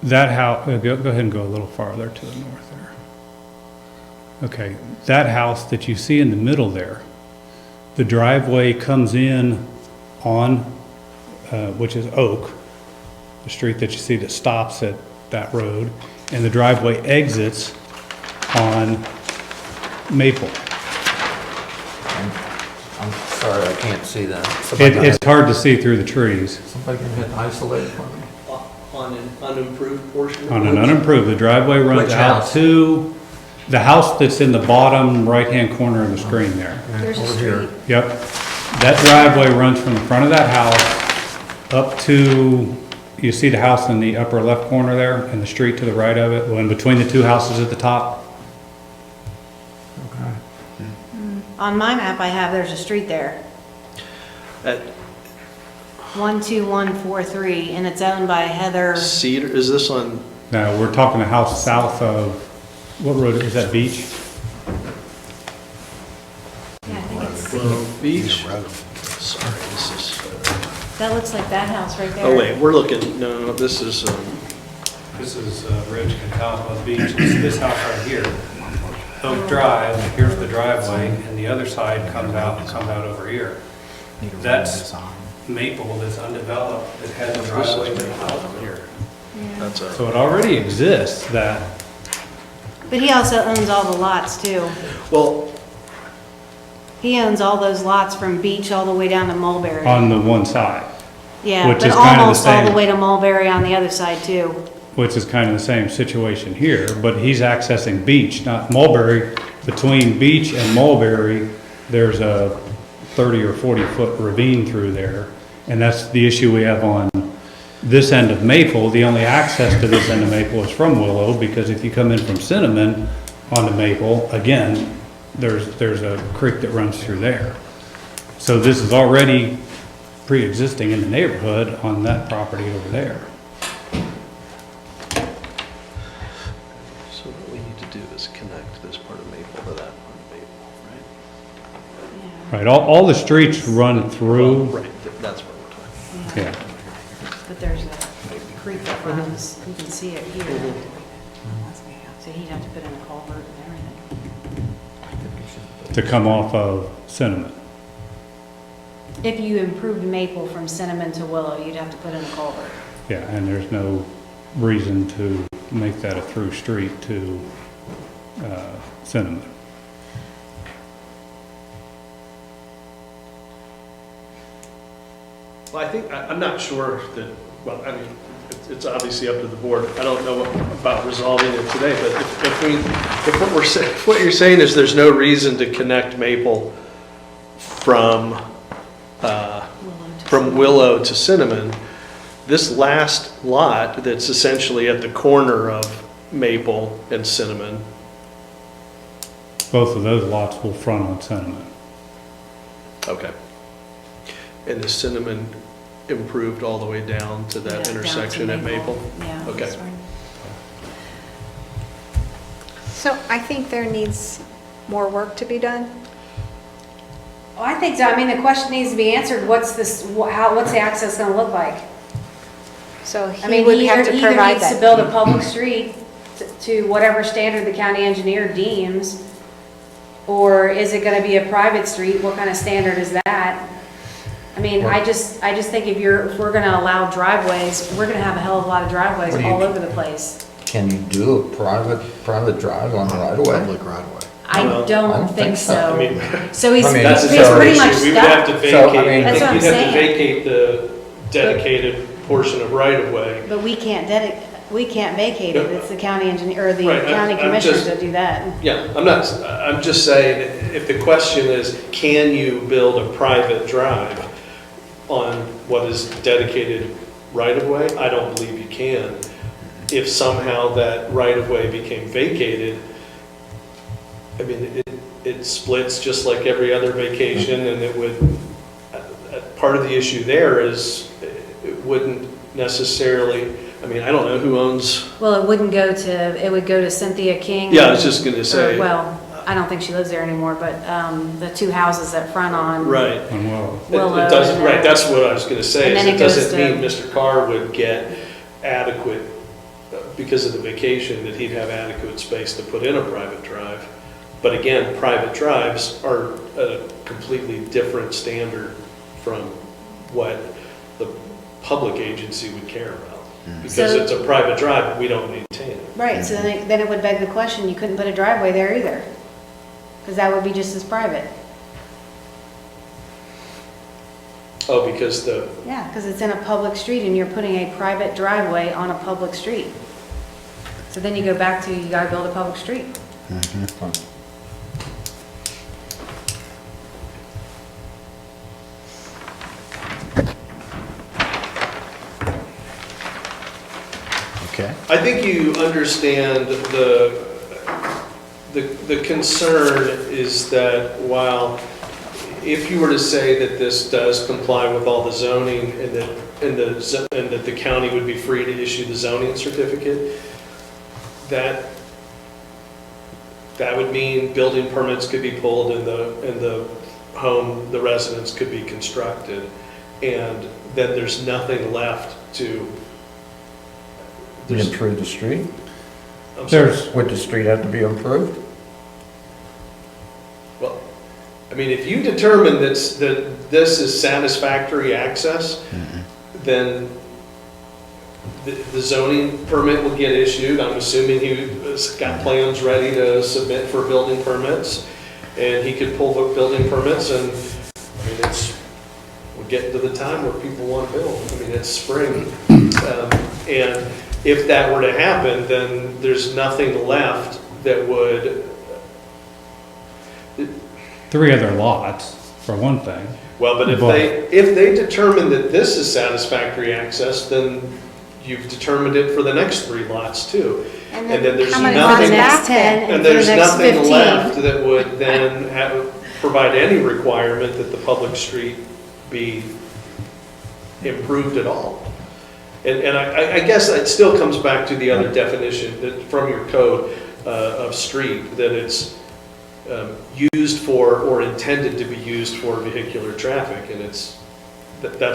that house, go ahead and go a little farther to the north there. Okay, that house that you see in the middle there, the driveway comes in on, which is Oak, the street that you see that stops at that road, and the driveway exits on Maple. I'm sorry, I can't see that. It's hard to see through the trees. Somebody can hit isolate for me? On an unimproved portion? On an unimproved, the driveway runs Which out house? to the house that's in the bottom right-hand corner of the screen there. There's a Over here. street. Yep. That driveway runs from the front of that house up to, you see the house in the upper left corner there, and the street to the right of it, well, in between the 2 houses at the top. Okay. On my map I have, there's a street there. At 12143, and it's owned by Heather. Cedar, is this on, Now, we're talking a house south of, what road, is that Beach? Yeah, I think it's, Beach? Sorry, this is, that looks like that house right there. oh wait, we're looking, no, this is, This is Ridge Catalpa Beach, this house right here. Oak Drive, here's the driveway, and the other side comes out over here. That's Maple that's undeveloped, that has a driveway to the house here. that's a, So it already exists, that, But he also owns all the lots too. well, He owns all those lots from Beach all the way down to Mulberry. On the one side, Yeah, which but is kind of the almost all the same. way to Mulberry on the other side too. which is kind of the same situation here, but he's accessing Beach, not Mulberry. Between Beach and Mulberry, there's a 30 or 40-foot ravine through there, and that's the issue we have on this end of Maple. The only access to this end of Maple is from Willow, because if you come in from Cinnamon onto Maple, again, there's a creek that runs through there. So this is already pre-existing in the neighborhood on that property over there. So what we need to do is connect this part of Maple to that part of Maple, right? Right, all the streets run through, Right, that's what we're talking yeah. But there's a creek that runs, you can see it here. So he'd have to put in a culvert and everything. To come off of Cinnamon. If you improved Maple from Cinnamon to Willow, you'd have to put in a culvert. Yeah, and there's no reason to make that a through street to Cinnamon. Well, I think, I'm not sure that, well, I mean, it's obviously up to the board. I don't know about resolving it today, but if what we're saying, what you're saying is there's no reason to connect Maple from Willow to Cinnamon, this last lot that's essentially at the corner of Maple and Cinnamon, Both of those lots will front on Cinnamon. okay. And the Cinnamon improved all the way down to Yeah, that down to intersection at Maple? Yeah. Okay. that's right. So I think there needs more work to be done. Well, I think so. I mean, the question needs to be answered, what's this, what's the access gonna look like? So I he mean, would he have either to either provide needs to that. build a public street to whatever standard the county engineer deems, or is it gonna be a private street? What kind of standard is that? I mean, I just think if we're gonna allow driveways, we're gonna have a hell of a lot of driveways What do you- all over the place. Can you do a private drive on the right of way? Public right of way. I Well, don't think so. I mean, So he's I mean, that's a he's separate pretty much issue. We would have stuck, to So, I vacate, mean- I That's think what you'd I'm have to saying. vacate the dedicated portion of right-of-way. but we can't vacate it. It's the county engineer, or the Right, county I'm commissioners just- that do that. Yeah, I'm just saying, if the question is, can you build a private drive on what is dedicated right-of-way? I don't believe you can. If somehow that right-of-way became vacated, I mean, it splits just like every other vacation, and it would, part of the issue there is, it wouldn't necessarily, I mean, I don't know who owns, Well, it would go to Cynthia King. yeah, I was just gonna say. Or, well, I don't think she lives there anymore, but the two houses that front on. Right. On Willow. Willow It doesn't, and right, then- that's what I was gonna say, And is then it it goes doesn't to- mean Mr. Carr would get adequate, because of the vacation, that he'd have adequate space to put in a private drive. But again, private drives are a completely different standard from what the public agency would care about. Because So- it's a private drive, we don't maintain it. Right, so then it would beg the question, you couldn't put a driveway there either, because that would be just as private. Oh, because the, Yeah, because it's in a public street and you're putting a private driveway on a public street. So then you go back to, you gotta build a public street. Okay. I think you understand the concern is that while, if you were to say that this does comply with all the zoning and that the county would be free to issue the zoning certificate, that would mean building permits could be pulled and the home, the residence could be constructed. And then there's nothing left to. Improve the street? I'm sorry. Would the street have to be improved? Well, I mean, if you determine that this is satisfactory access, then the zoning permit will get issued. I'm assuming he's got plans ready to submit for building permits. and he could pull the building permits, and, I mean, we're getting to the time where people want to build. I mean, it's spring. And if that were to happen, then there's nothing left that would, 3 other lots, for one thing. well, but if they determine that this is satisfactory access, then you've determined it for the next 3 lots too. And then there's how many nothing- For the lots next back 10 then? and And for the there's next nothing 15. left that would then provide any requirement that the public street be improved at all. And I guess it still comes back to the other definition that from your code of street, that it's used for or intended to be used for vehicular traffic, and that's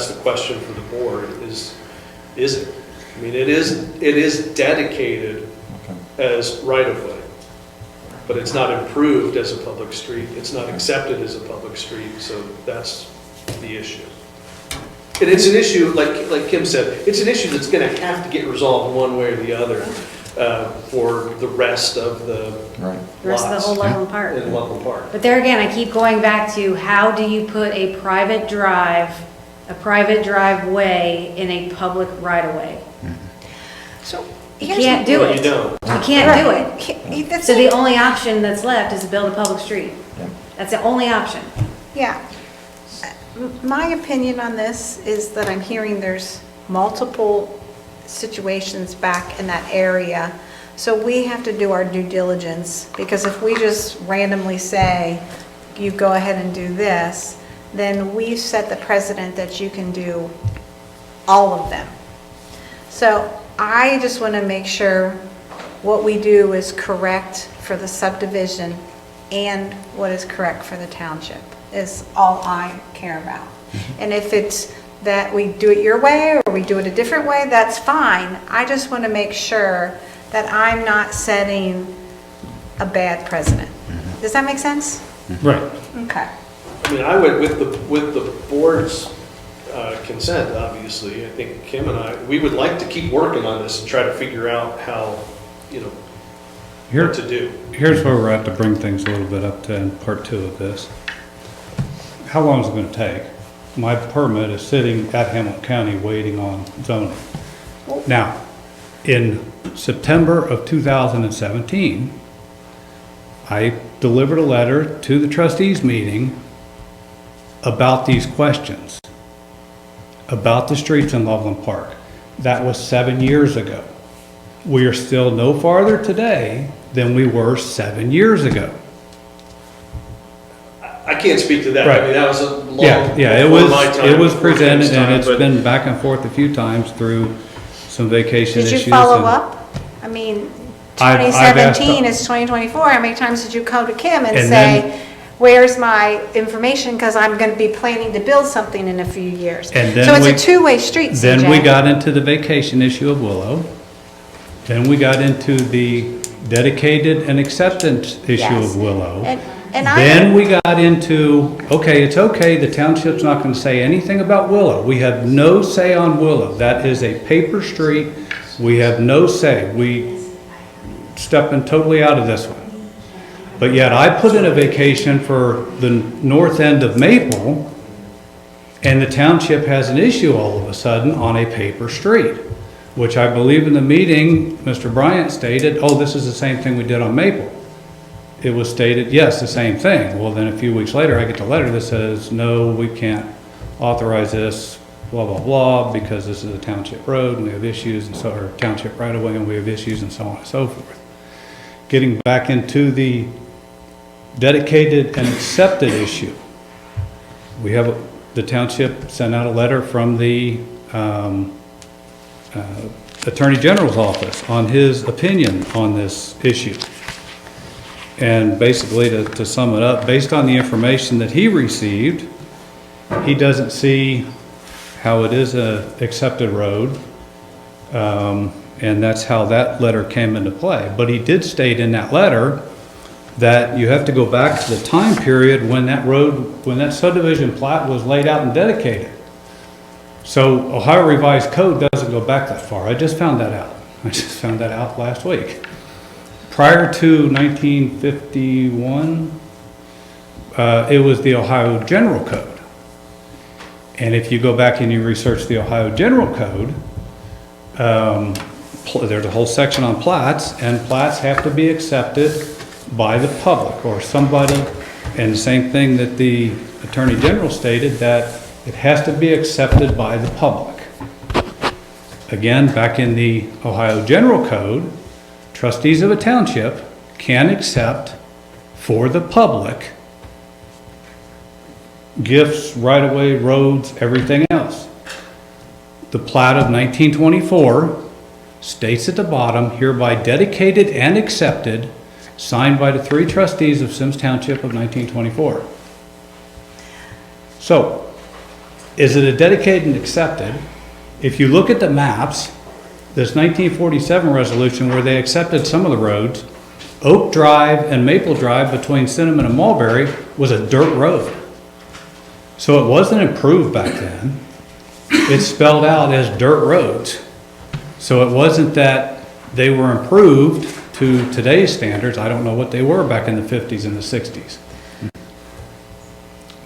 the question for the board, is it? I mean, it is dedicated as right-of-way, but it's not improved as a public street, it's not accepted as a public street, so that's the issue. And it's an issue, like Kim said, it's an issue that's gonna have to get resolved one way or the other for the rest of the The rest of the lots whole Loveland Park. in Loveland Park. But there again, I keep going back to how do you put a private driveway in a public right-of-way? So You can't do Well, it. you don't. You can't do it. it. So the only option that's left is to build a public street. That's the only option. Yeah. My opinion on this is that I'm hearing there's multiple situations back in that area. So we have to do our due diligence, because if we just randomly say, you go ahead and do this, then we've set the precedent that you can do all of them. So I just want to make sure what we do is correct for the subdivision and what is correct for the township is all I care about. And if it's that we do it your way or we do it a different way, that's fine. I just want to make sure that I'm not setting a bad precedent. Does that make sense? Right. Okay. I mean, I would, with the board's consent, obviously, I think Kim and I, we would like to keep working on this and try to figure out how, what to do. Here's where we're at to bring things a little bit up to in part 2 of this. How long is it gonna take? My permit is sitting at Hamilton County waiting on zoning. Now, in September of 2017, I delivered a letter to the trustees meeting about these questions, about the streets in Loveland Park. That was 7 years ago. We are still no farther today than we were 7 years ago. I can't speak to that. Right. I mean, that was a long, Yeah, it before my time, it was before Kim's presented and time, it's but- been back and forth a few times through some vacation Did issues. you follow and- up? I mean, I've asked 2017 is 2024. How many times did you go to Kim and And say, then- where's my information? Because I'm going to be planning to build something in a few years. And then So it's we- a two-way street, CJ. Then we got into the vacation issue of Willow. Then we got into the dedicated and acceptance issue Yes. of Willow. And I, Then we got into, okay, it's okay, the township's not gonna say anything about Willow. We have no say on Willow. That is a paper street. We have no say. We stepping totally out of this one. But yet I put in a vacation for the north end of Maple, and the township has an issue all of a sudden on a paper street, which I believe in the meeting, Mr. Bryant stated, oh, this is the same thing we did on Maple. It was stated, yes, the same thing. Well, then a few weeks later, I get the letter that says, no, we can't authorize this, blah, blah, blah, because this is a township road and we have issues, and so, or township right away and we have issues, and so on and so forth. Getting back into the dedicated and accepted issue. We have, the township sent out a letter from the Attorney General's office on his opinion on this issue. And basically, to sum it up, based on the information that he received, he doesn't see how it is a accepted road. And that's how that letter came into play. But he did state in that letter that you have to go back to the time period when that road, when that subdivision plat was laid out and dedicated. So Ohio Revised Code doesn't go back that far. I just found that out. I just found that out last week. Prior to 1951, it was the Ohio General Code. And if you go back and you research the Ohio General Code, there's a whole section on plats, and plats have to be accepted by the public or somebody. And the same thing that the Attorney General stated, that it has to be accepted by the public. Again, back in the Ohio General Code, trustees of a township can accept for the public gifts, right-of-way, roads, everything else. The plat of 1924 states at the bottom, hereby dedicated and accepted, signed by the 3 trustees of Symmes Township of 1924. So, is it a dedicated and accepted? If you look at the maps, this 1947 resolution where they accepted some of the roads, Oak Drive and Maple Drive between Cinnamon and Mulberry was a dirt road. So it wasn't improved back then. It's spelled out as dirt roads. So it wasn't that they were improved to today's standards. I don't know what they were back in the 50s and the 60s.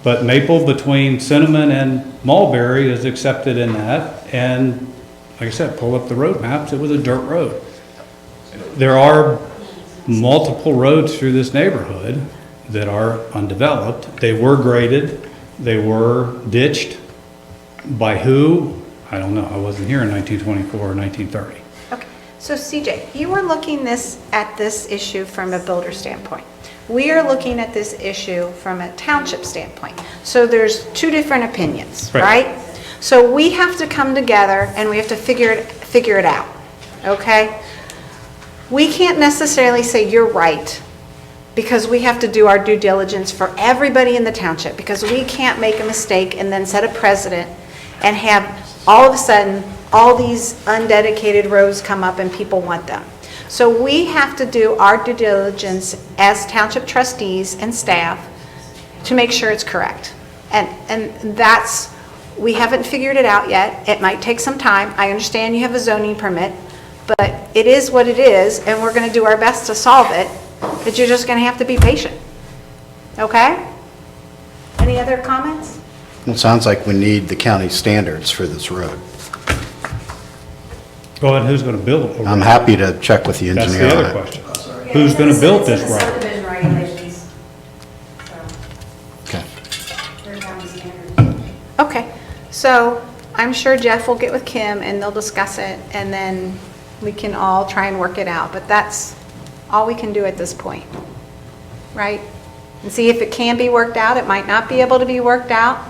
But Maple between Cinnamon and Mulberry is accepted in that. And like I said, pull up the road maps, it was a dirt road. There are multiple roads through this neighborhood that are undeveloped. They were graded, they were ditched. By who? I don't know. I wasn't here in 1924 or 1930. Okay, so CJ, you were looking at this issue from a builder standpoint. We are looking at this issue from a township standpoint. So there's 2 different opinions, right? So we have to come together and we have to figure it out, okay? We can't necessarily say you're right, because we have to do our due diligence for everybody in the township, because we can't make a mistake and then set a precedent and have all of a sudden all these undedicated roads come up and people want them. So we have to do our due diligence as township trustees and staff to make sure it's correct. And that's, we haven't figured it out yet. It might take some time. I understand you have a zoning permit, but it is what it is, and we're going to do our best to solve it, but you're just going to have to be patient. Okay? Any other comments? Well, it sounds like we need the county standards for this road. Well, and who's going to build it? I'm happy to check with the That's engineer the on other it. question. Who's going to build this road? Subdivision regulations. Okay. They're county standards. Okay, so I'm sure Jeff will get with Kim and they'll discuss it, and then we can all try and work it out. But that's all we can do at this point, right? And see if it can be worked out. It might not be able to be worked out.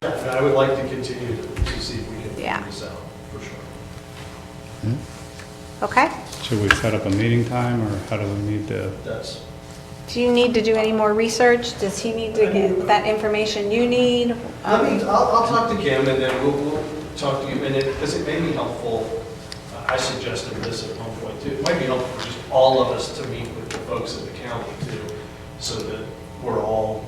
And I would like to continue to see if we can Yeah. figure this out, for sure. Okay? Should we set up a meeting time, or how do we need to? That's, Do you need to do any more research? Does he need to get that information you need? I'll talk to Kim, and then we'll talk to you, and because it may be helpful, I suggested this at one point too, it might be helpful for just all of us to meet with the folks at the county too, so that we're all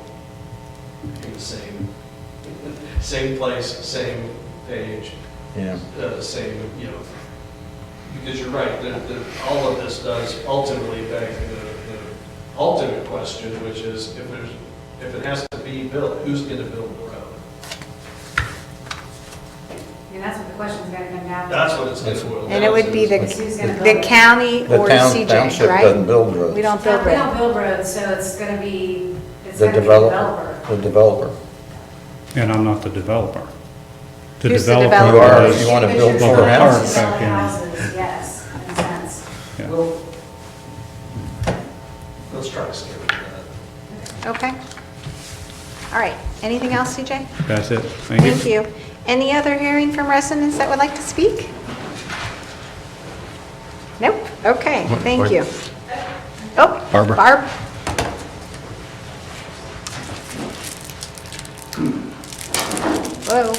in the same place, same page, Yeah. same, because you're right, all of this does ultimately beg the ultimate question, which is if it has to be built, who's going to build the road? And that's what the question's gonna come down to. That's what it's going to boil down to. And it would be Who's gonna the build it? county The or township CJ, right? doesn't build roads. We don't No, build we don't roads. build roads, so it's gonna be, it's The gonna be the developer, developer. the developer. And I'm not the developer. The Who's the developer developer? You are, is- you want to But build you're more Park trying houses. to sell back in. houses, yes, in a sense. Yeah. Well, let's try to stay with that. Okay. All right. Anything else, CJ? That's it. Thank you. Thank you. Any other hearing from residents that would like to speak? Nope. Okay, thank you. Oh, Barbara. Barb? Whoa,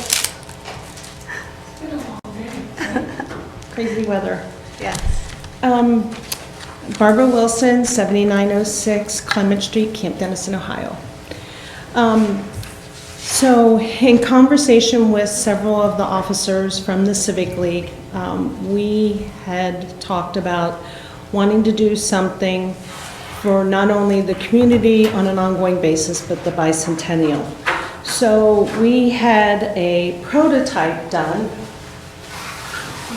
Crazy weather. yes. Barbara Wilson, 7906 Clement Street, Camp Dennison, Ohio. So in conversation with several of the officers from the Civic League, we had talked about wanting to do something for not only the community on an ongoing basis, but the bicentennial. So we had a prototype done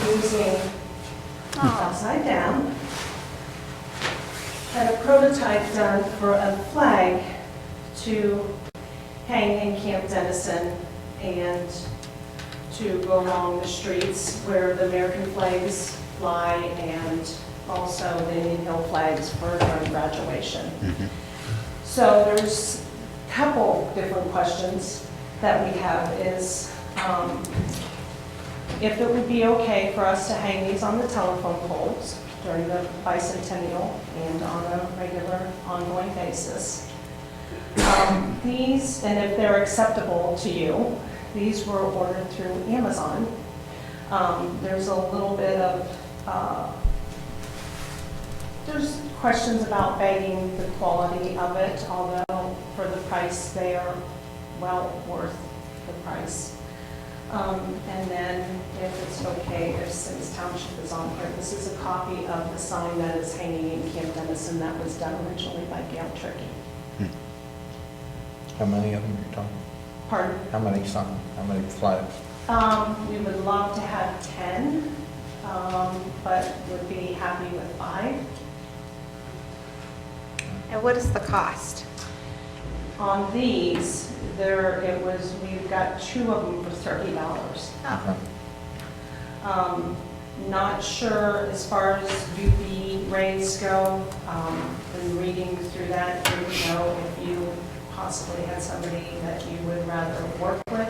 using upside down. Had a prototype done for a flag to hang in Camp Dennison and to go along the streets where the American flags fly and also the Indian Hill flags for during graduation. So there's a couple different questions that we have is if it would be okay for us to hang these on the telephone poles during the bicentennial and on a regular ongoing basis. These, and if they're acceptable to you, these were ordered through Amazon. There's a little bit of, there's questions about bagging the quality of it, although for the price they are well worth the price. And then if it's okay, if Symmes Township is on here, this is a copy of the sign that is hanging in Camp Dennison that was done originally by Gail Trickey. How many of them are you talking? Pardon? How many flags? We would love to have 10, but would be happy with 5. And what is the cost? On these, we've got 2 of them for $30. Oh. Not sure as far as UV rays go, and reading through that, didn't know if you possibly had somebody that you would rather work with,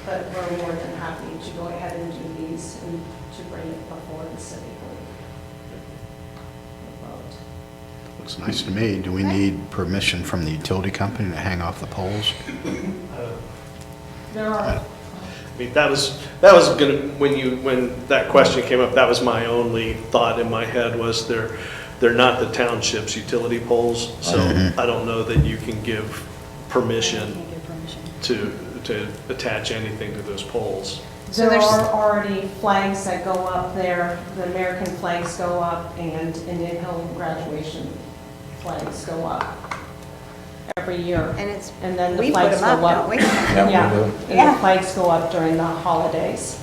but we're more than happy to go ahead and do these and to bring it before the city vote. Looks nice to me. Do we need permission from the utility company to hang off the poles? There are, I mean, that was gonna, when that question came up, that was my only thought in my head was they're not the township's utility poles, so I don't know that you can give permission Can't give permission. to attach anything to those poles. there there's- are already flags that go up there, the American flags go up, and Indian Hill graduation flags go up every year. And then the we put flags them go up, up. don't we? Yeah, we do. and Yeah. the flags go up during the holidays,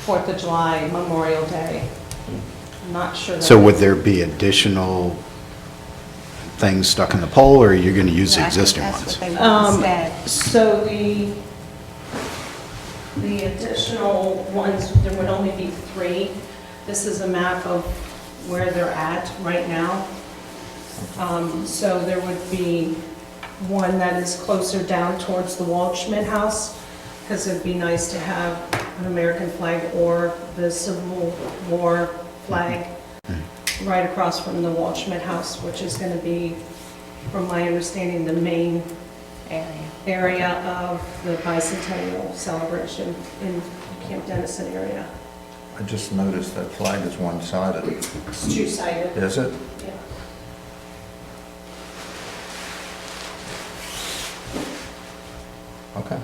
4th of July, Memorial Day. I'm not sure. that- So would there be additional things stuck in the pole, or are you going to use the No, I think existing that's ones? what they want instead. So the additional ones, there would only be 3. This is a map of where they're at right now. So there would be one that is closer down towards the Waldschmidt House, because it'd be nice to have an American flag or the Civil War flag right across from the Waldschmidt House, which is going to be, from my understanding, the main area of the bicentennial celebration in Camp Dennison area. I just noticed that flag is one-sided. It's 2-sided. Is it? Yeah. Okay.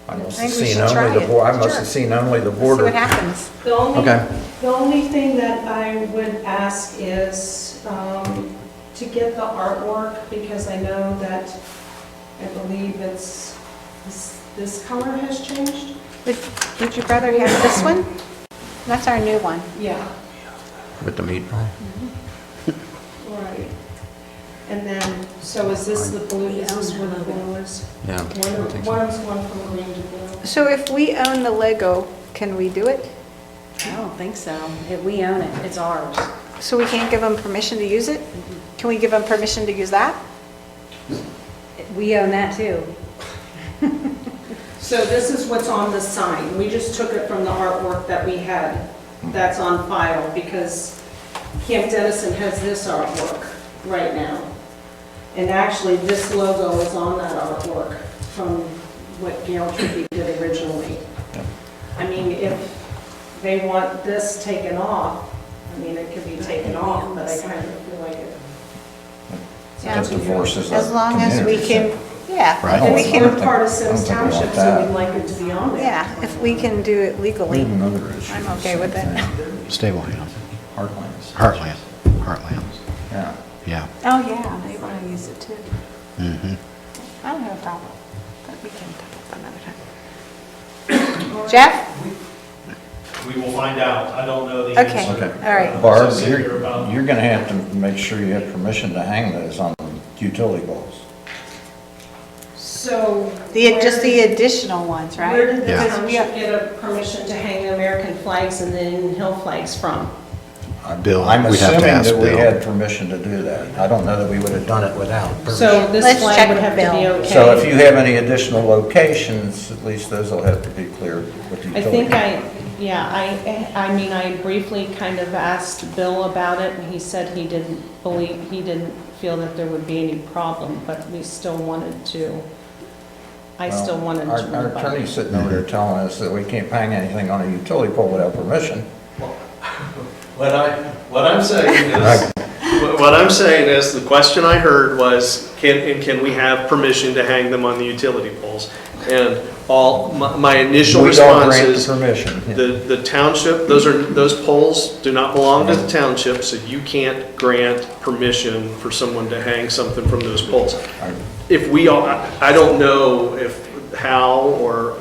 I must I have think we seen should try only the it. border, I must Sure. have seen only the See border. what happens. Okay. The only thing that I would ask is to get the artwork, because I know that, I believe it's, this color has changed. Would you rather have this one? That's our new one. Yeah, With the meatball? right. And then, so is this the blue, is this where the blue is? Yeah. One of them's going from green to blue. So if we own the Lego, can we do it? I don't think so. We own it. It's ours. So we can't give them permission to use it? Can we give them permission to use that? We own that too. So this is what's on the sign. We just took it from the artwork that we had that's on file, because Camp Dennison has this artwork right now. And actually, this logo is on that artwork from what Gail Trickey did originally. I mean, if they want this taken off, I mean, it could be taken off, but I kind of feel like it. Just divorces As long as we can, yeah. Right. And We it's can, part of Symmes I don't think we Township, want so that. we'd like it to be on there. yeah, if we can do it We legally. have another issue. I'm okay with it. Stable hands. Heartlands. Heartland. Heartland. Yeah. Yeah. Oh, yeah, they want to use it too. Mm-hmm. I don't have a problem, but we can talk about another time. Jeff? We will find out. I don't know the Okay, answer. all right. Barb, So sit here about- you're gonna have to make sure you have permission to hang those on utility poles. So. Just the additional ones, right? Where did the Yeah. township get a permission to hang American flags and then hill flags from? Bill, I'm we'd have to assuming ask that we Bill. had permission to do that. I don't know that we would have done it without permission. So this Let's flag check would with have to be Bill. okay? So if you have any additional locations, at least those will have to be cleared with the I utility. think I mean, I briefly kind of asked Bill about it, and he said he didn't feel that there would be any problem, but we still wanted to, I Well, still wanted to. Our rebut it. attorney's sitting over there telling us that we can't hang anything on a utility pole without permission. What I'm saying is, the question I heard was, can we have permission to hang them on the utility poles? And my initial We don't response grant is, the permission. the township, those poles do not belong to the township, so you can't grant permission for someone to hang something from those poles. If we all, I don't know how, or,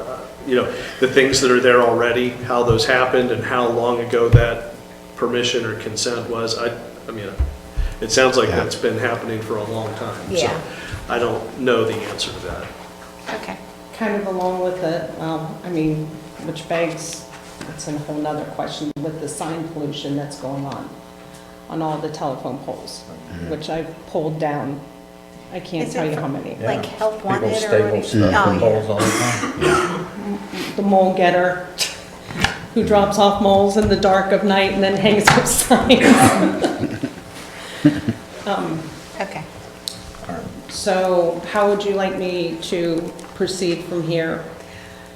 the things that are there already, how those happened and how long ago that permission or consent was. I mean, it sounds like Yeah. that's been happening for a long time. So Yeah. I don't know the answer to that. Okay. Kind of along with the, I mean, which begs, it's a whole nother question with the sign pollution that's going on all the telephone poles, which I've pulled down. I can't Is tell it you for- how many. Yeah. Like help People wanted or staple what? stuff Oh, on yeah. poles all the time. The mole getter who drops off moles in the dark of night and then hangs up signs. Okay. So how would you like me to proceed from here?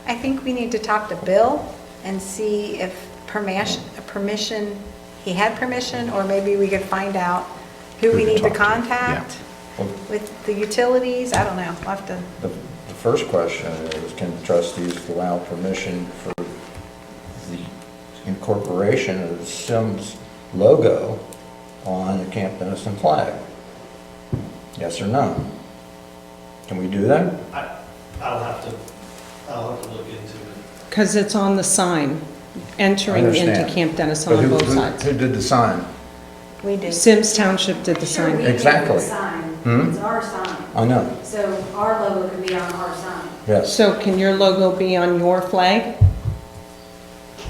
I think we need to talk to Bill and see if permission, he had permission, or maybe we could find out who we Who to need to talk to, contact Well, with the utilities. I don't know. We'll have to, The first question is, can the trustees allow permission for the incorporation of the Symmes logo on the Camp Dennison flag? Yes or no? Can we do that? I'll have to look into it. Because it's on the sign, entering I into understand. Camp Dennison But on who- both who- sides. Who did the sign? we do. Symmes Township did the Sure, we sign. can Exactly. do the sign. Hmm? It's our sign, I know, so our logo can be on our sign. yes. So can your logo be on your flag?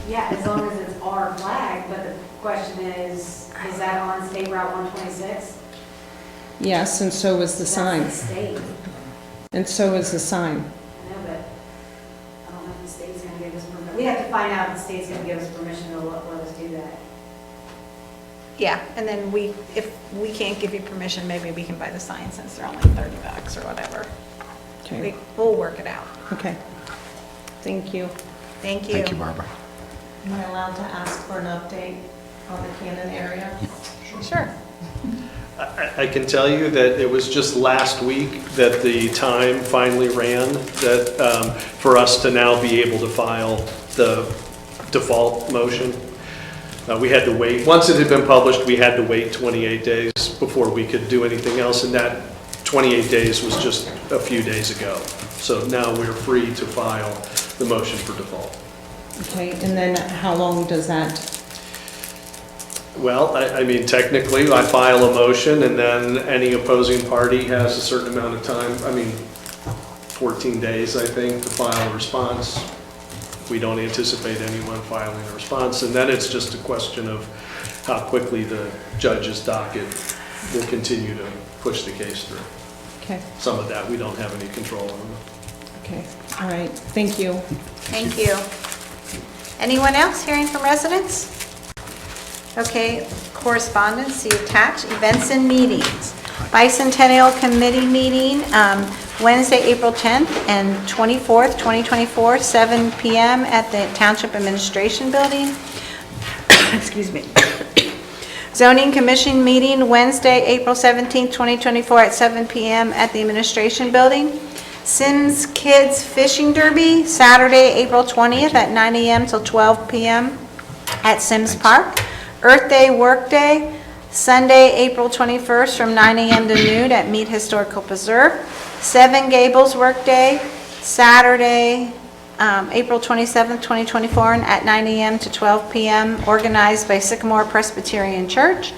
Yeah, as long as it's our flag, but the question is that on State Route 126? Yes, and so is the sign. That's the state. And so is the sign. I know, but I don't know if the state's gonna give us permission. We have to find out if the state's gonna give us permission to let us do that. Yeah, and then if we can't give you permission, maybe we can buy the sign since they're only $30 or whatever. Okay, We'll work it out. okay. Thank you. Thank you. Thank you, Barbara. Am I allowed to ask for an update on the Cannon area? Sure. I can tell you that it was just last week that the time finally ran that, for us to now be able to file the default motion. We had to wait, once it had been published, we had to wait 28 days before we could do anything else, and that 28 days was just a few days ago. So now we're free to file the motion for default. Okay, and then how long does that, Well, I mean, technically, I file a motion, and then any opposing party has a certain amount of time, 14 days, I think, to file a response. We don't anticipate anyone filing a response, and then it's just a question of how quickly the judge's docket will continue to push the case through. okay, Some of that, we don't have any control over. okay, all right, thank you. Thank you. Anyone else hearing from residents? Okay, correspondence, see attached, events and meetings. Bicentennial Committee meeting, Wednesday, April 10th and 24th, 2024, 7 PM at the Township Administration Building. Excuse me. Zoning Commission meeting, Wednesday, April 17th, 2024, at 7 PM at the Administration Building. Symmes Kids Fishing Derby, Saturday, April 20th at 9 AM till 12 PM at Symmes Park. Earth Day Work Day, Sunday, April 21st from 9 a.m. to noon at Mead Historical Preserve. Seven Gables Workday, Saturday, April 27th, 2024, at 9 a.m. to 12 p.m., organized by Sycamore Presbyterian Church.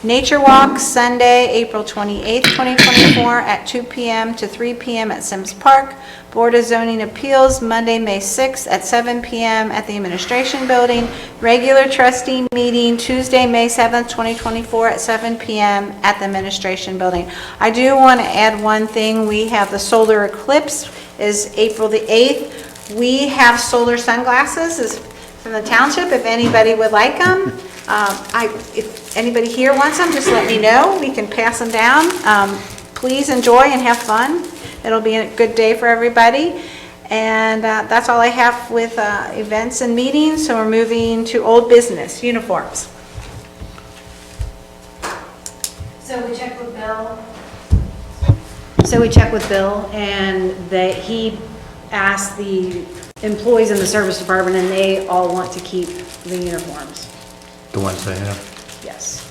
Nature Walk, Sunday, April 28th, 2024, at 2 p.m. to 3 p.m. at Symmes Park. Board of Zoning Appeals, Monday, May 6th, at 7 p.m. at the Administration Building. Regular trustee meeting, Tuesday, May 7th, 2024, at 7 p.m. at the Administration Building. I do want to add one thing. We have the solar eclipse is April the 8th. We have solar sunglasses from the township, if anybody would like them. If anybody here wants them, just let me know. We can pass them down. Please enjoy and have fun. It'll be a good day for everybody. And that's all I have with events and meetings. So we're moving to old business, uniforms. So we checked with Bill. And he asked the employees in the service department, and they all want to keep the uniforms. The ones they have? Yes.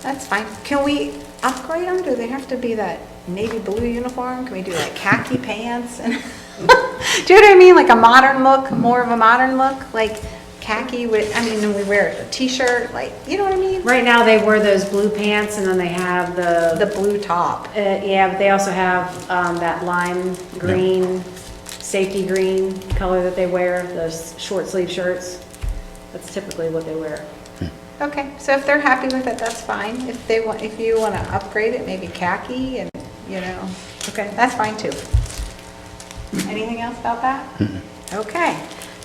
That's fine. Can we upgrade them? Do they have to be that navy blue uniform? Can we do like khaki pants? And do you know what I mean? Like a modern look, more of a modern look, like khaki with, we wear a t-shirt, like, you know what I mean? Right now, they wear those blue pants, and then they have The blue top. yeah, but they also have that lime green, safety green color that they wear, those short sleeve shirts. That's typically what they wear. Okay, so if they're happy with it, that's fine. If you want to upgrade it, maybe khaki and, okay, that's fine too. Anything else about that? Okay,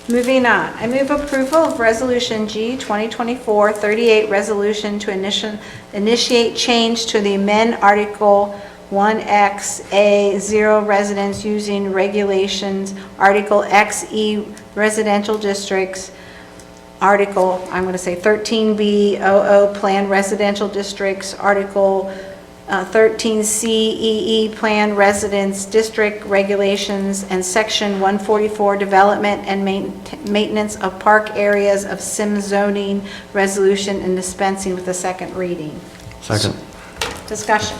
moving on. I move approval of Resolution G 2024-38, resolution to initiate change to the amend Article 1XA 0 using regulations, Article XE residential districts, Article, I'm going to say 13B00 Plan Residential Districts, Article 13CEE Plan Residence District Regulations, and Section 144 Development and Maintenance of Park Areas of Symmes Zoning Resolution, and dispensing with the second reading. Second. Discussion.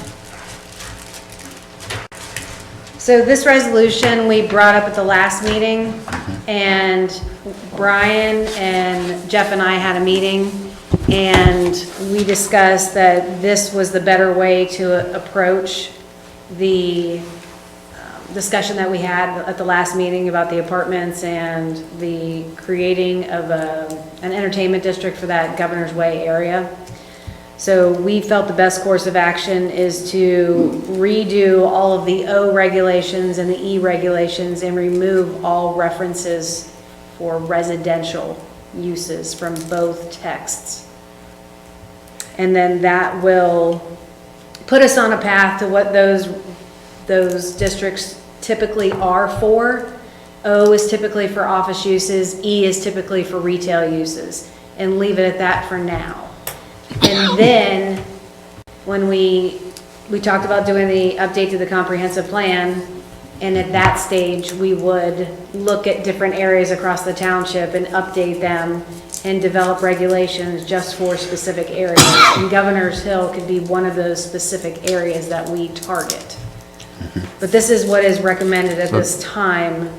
So this resolution we brought up at the last meeting, and Brian and Jeff and I had a meeting, and we discussed that this was the better way to approach the discussion that we had at the last meeting about the apartments and the creating of an entertainment district for that Governor's Way area. So we felt the best course of action is to redo all of the O regulations and the E regulations and remove all references for residential uses from both texts. And then that will put us on a path to what those districts typically are for. O is typically for office uses, E is typically for retail uses, and leave it at that for now. And then, when we talked about doing the update to the comprehensive plan, and at that stage, we would look at different areas across the township and update them and develop regulations just for specific areas. And Governor's Hill could be one of those specific areas that we target. But this is what is recommended at this time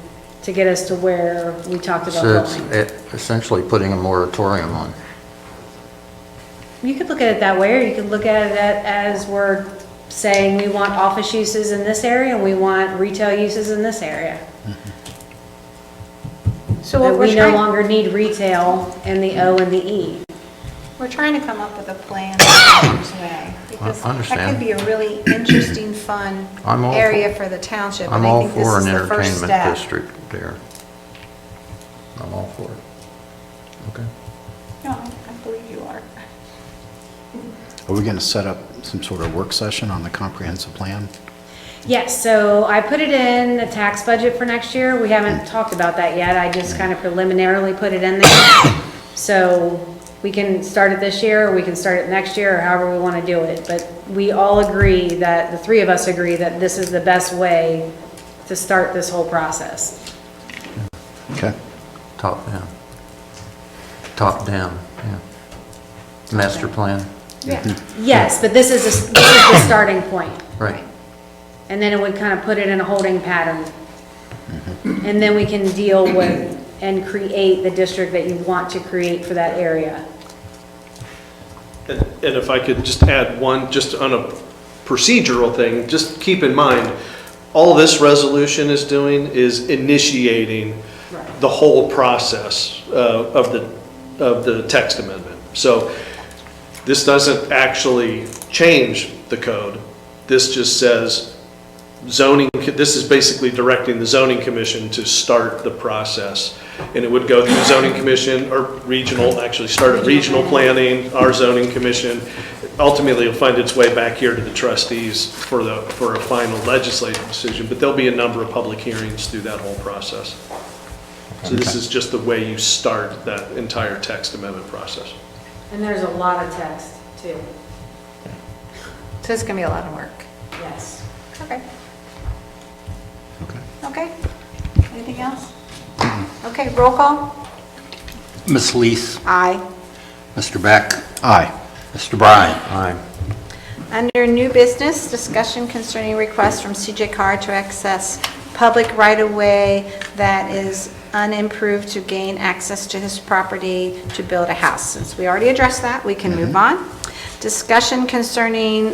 to get us to where we talked about going. So it's essentially putting a moratorium on. You could look at it that way, or you could look at it as we're saying we want office uses in this area and we want retail uses in this area. So That what we no longer need retail in the O and the E. we're trying to come up with a plan this way, because I that understand. could be a really interesting, fun I'm all area for the township. I'm and I all think this for is an the first entertainment step. district there. I'm all for it. Okay. No, I believe you are. Are we going to set up some sort of work session on the comprehensive plan? Yes, so I put it in the tax budget for next year. We haven't talked about that yet. I just kind of preliminarily put it in there. So we can start it this year, or we can start it next year, or however we want to do it. But we all agree that, the three of us agree that this is the best way to start this whole process. Okay. Top down. Top down, yeah. Master plan? Yeah. Yes, but this is the starting point. Right. And then it would kind of put it in a holding pattern. And then we can deal with and create the district that you want to create for that area. And if I could just add one, just on a procedural thing, just keep in mind, all this resolution is doing is initiating Right. the whole process of the text amendment. So this doesn't actually change the code. This just says zoning, this is basically directing the zoning commission to start the process. And it would go through the zoning commission or regional, actually start at regional planning, our zoning commission. Ultimately, it'll find its way back here to the trustees for a final legislative decision, but there'll be a number of public hearings through that whole process. So this is just the way you start that entire text amendment process. And there's a lot of text too. So it's going to be a lot of work. Yes. Okay. Okay. Okay. Anything else? Okay, roll call? Ms. Lees, Aye. Mr. Beck, Aye. Mr. Bryan. Aye. Under new business, discussion concerning request from CJ Carr to access public right-of-way that is unimproved to gain access to his property to build a house. Since we already addressed that, we can move on. Discussion concerning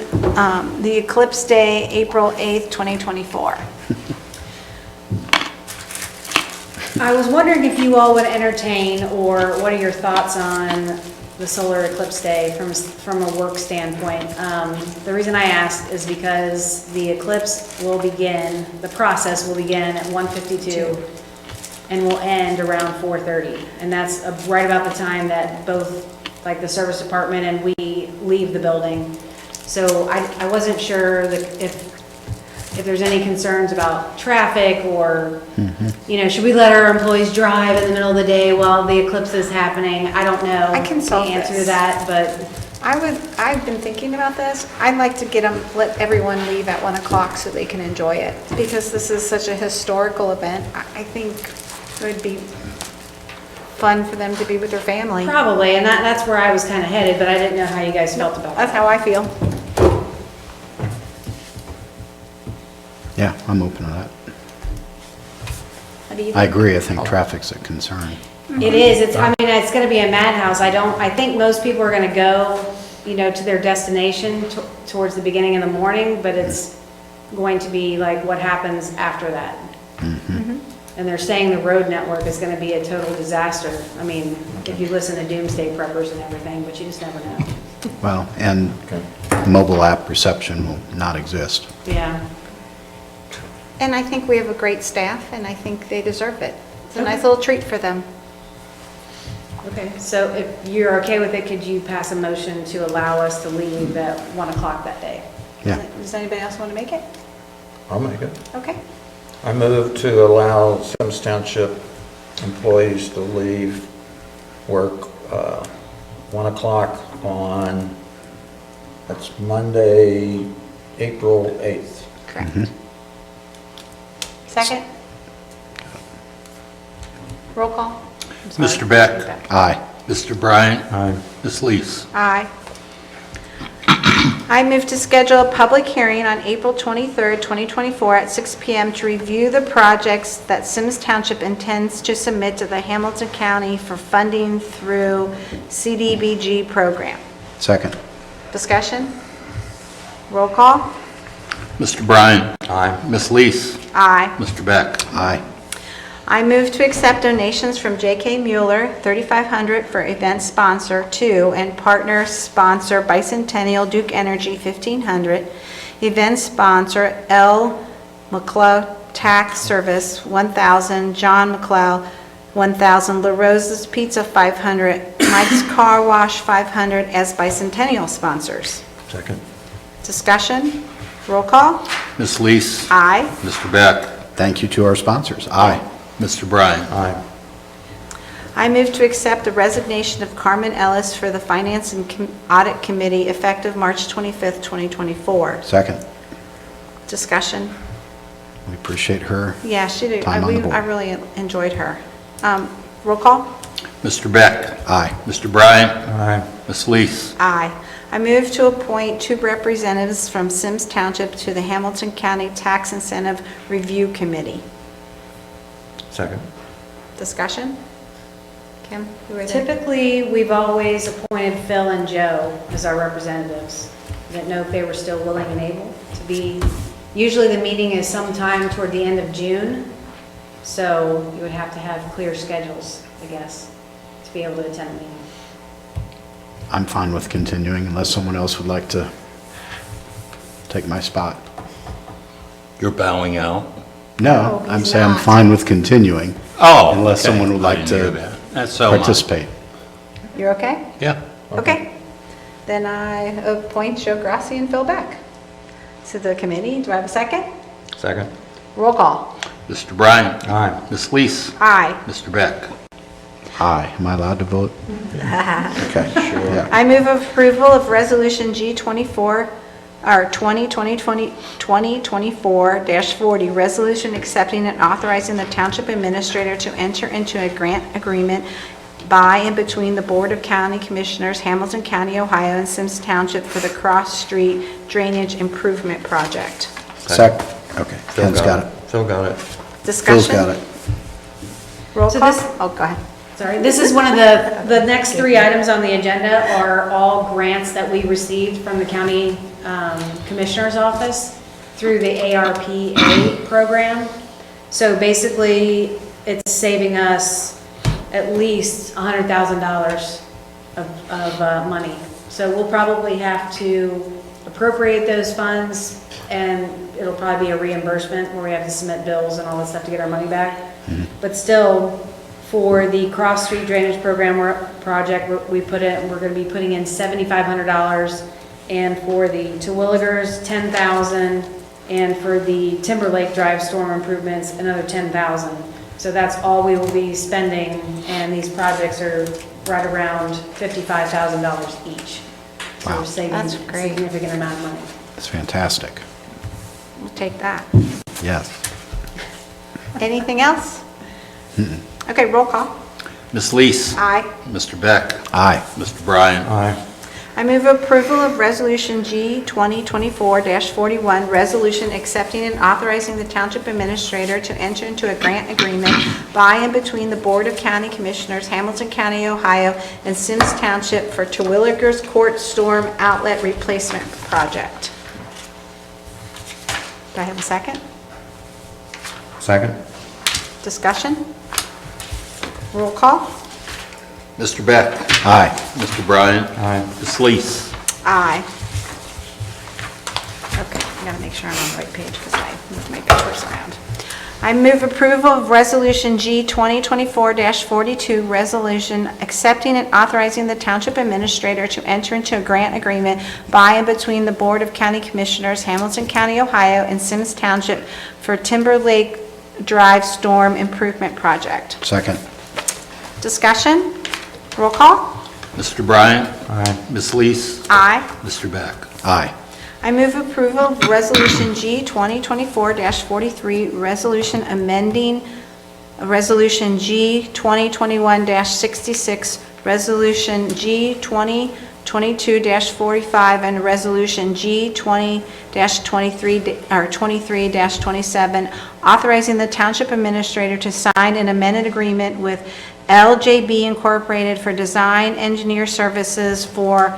the eclipse day, April 8th, 2024. I was wondering if you all would entertain, or what are your thoughts on the solar eclipse day from a work standpoint? The reason I ask is because the eclipse will begin, the process will begin at 1:52 and will end around 4:30. And that's right about the time that both, like the service department and we leave the building. So I wasn't sure that if there's any concerns about traffic or, you know, should we let our employees drive in the middle of the day while the eclipse is happening? I don't know I can solve the answer to this. that, but I've been thinking about this. I'd like to let everyone leave at 1 o'clock so they can enjoy it. Because this is such a historical event, I think it would be fun for them to be with their family. probably, and that's where I was kind of headed, but I didn't know how you guys felt about That's that. how I feel. Yeah, I'm open to that. What do you I think? agree, I think traffic's a concern. It is, I mean, it's gonna be a madhouse. I think most people are gonna go, you know, to their destination towards the beginning of the morning, but it's going to be like what happens after that. And they're saying the road network is gonna be a total disaster. I mean, if you listen to doomsday preppers and everything, but you just never know. Well, and mobile app reception will not exist. Yeah. And I think we have a great staff, and I think they deserve it. It's a nice little treat for them. Okay, so if you're okay with it, could you pass a motion to allow us to leave at 1 o'clock that day? Yeah. Does anybody else want to make it? I'll make it. Okay. I move to allow Symmes Township employees to leave work 1 o'clock on, that's Monday, April 8th. Correct. Second? Roll call? I'm sorry. Mr. Beck. Aye. Mr. Bryan. Aye. Ms. Lees. Aye. I move to schedule a public hearing on April 23rd, 2024 at 6 p.m. to review the projects that Symmes Township intends to submit to the Hamilton County for funding through CDBG program. Second. Discussion? Roll call? Mr. Bryan. Aye. Ms. Lees. Aye. Mr. Beck. Aye. I move to accept donations from J.K. Mueller, $3,500 for event sponsor 2, and partner sponsor Bicentennial Duke Energy, $1,500. Event sponsor L. McClough Tax Service, $1,000. John McClough, $1,000. La Rosa's Pizza, $500. Mike's Car Wash, $500 as Bicentennial sponsors. Second. Discussion? Roll call? Ms. Lees. Aye. Mr. Beck. Thank you to our sponsors. Aye. Mr. Bryan. Aye. I move to accept the resignation of Carmen Ellis for the Finance and Audit Committee effective March 25th, 2024. Second. Discussion? We appreciate her. Yeah, she did. Time on the board. I really enjoyed her. Roll call? Mr. Beck. Aye. Mr. Bryant. Aye. Ms. Lees. Aye. I move to appoint 2 representatives from Symmes Township to the Hamilton County Tax Incentive Review Committee. Second. Discussion? Kim, who are they? Typically, we've always appointed Phil and Joe as our representatives. I didn't know if they were still willing and able to be. Usually the meeting is sometime toward the end of June, so you would have to have clear schedules, I guess, to be able to attend the meeting. I'm fine with continuing unless someone else would like to take my spot. You're bowing out. No, No, I'm he's saying I'm not. fine with continuing Oh. unless okay. someone would I like didn't hear to that. That's so much. participate. You're okay? Yeah. Okay. Then I appoint Joe Grassi and Phil Beck to the committee. Do I have a second? Second. Roll call. Mr. Bryant. Aye. Ms. Lees. Aye. Mr. Beck. Aye. Am I allowed to vote? Okay, sure. Yeah. I move approval of Resolution G24, or 2024-40, resolution accepting and authorizing the Township Administrator to enter into a grant agreement by and between the Board of County Commissioners, Hamilton County, Ohio, and Symmes Township for the Cross Street Drainage Improvement Project. Okay, Ken's got it. Phil got it. Discussion? Phil's got it. Roll So call? this- Oh, go ahead. Sorry, this is one of the next 3 items on the agenda are all grants that we received from the County Commissioner's Office through the ARPA program. So basically, it's saving us at least $100,000 of money. So we'll probably have to appropriate those funds, and it'll probably be a reimbursement where we have to submit bills and all that stuff to get our money back. But still, for the Cross Street Drainage Program project, we're going to be putting in $7,500, and for the Terwilligers, $10,000, and for the Timberlake Drive storm improvements, another $10,000. So that's all we will be spending, and these projects are right around $55,000 each. So Wow. we're saving That's a great. significant amount of money. That's fantastic. We'll take that. Yes. Anything else? Okay, roll call. Ms. Lees. Aye. Mr. Beck. Aye. Mr. Bryant. Aye. I move approval of Resolution G 2024-41, resolution accepting and authorizing the Township Administrator to enter into a grant agreement by and between the Board of County Commissioners, Hamilton County, Ohio, and Symmes Township for Terwilliger's Court Storm Outlet Replacement Project. Do I have a second? Second. Discussion? Roll call? Mr. Beck. Aye. Mr. Bryant. Aye. Ms. Lees. Aye. Okay, I gotta make sure I'm on the right page because I moved my papers around. I move approval of Resolution G 2024-42, resolution accepting and authorizing the Township Administrator to enter into a grant agreement by and between the Board of County Commissioners, Hamilton County, Ohio, and Symmes Township for Timberlake Drive Storm Improvement Project. Second. Discussion? Roll call? Mr. Bryant. Aye. Ms. Lees. Aye. Mr. Beck. Aye. I move approval of Resolution G 2024-43, resolution amending Resolution G 2021-66, Resolution G 2022-45, and Resolution G 20-23-27, authorizing the Township Administrator to sign an amended agreement with LJB Incorporated for design engineer services for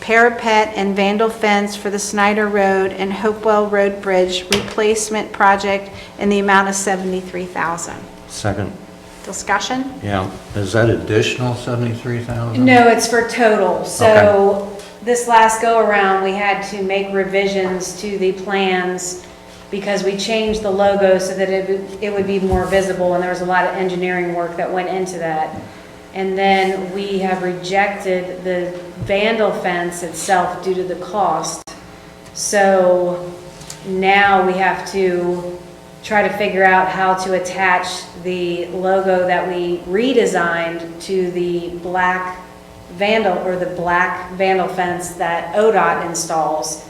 parapet and vandal fence for the Snyder Road and Hopewell Road Bridge replacement project in the amount of $73,000. Second. Discussion? Yeah. Is that additional 73,000? No, it's for total. So this last go-around, we had to make revisions to the plans because we changed the logo so that it would be more visible, and there was a lot of engineering work that went into that. And then we have rejected the vandal fence itself due to the cost. So now we have to try to figure out how to attach the logo that we redesigned to the black vandal fence that ODOT installs.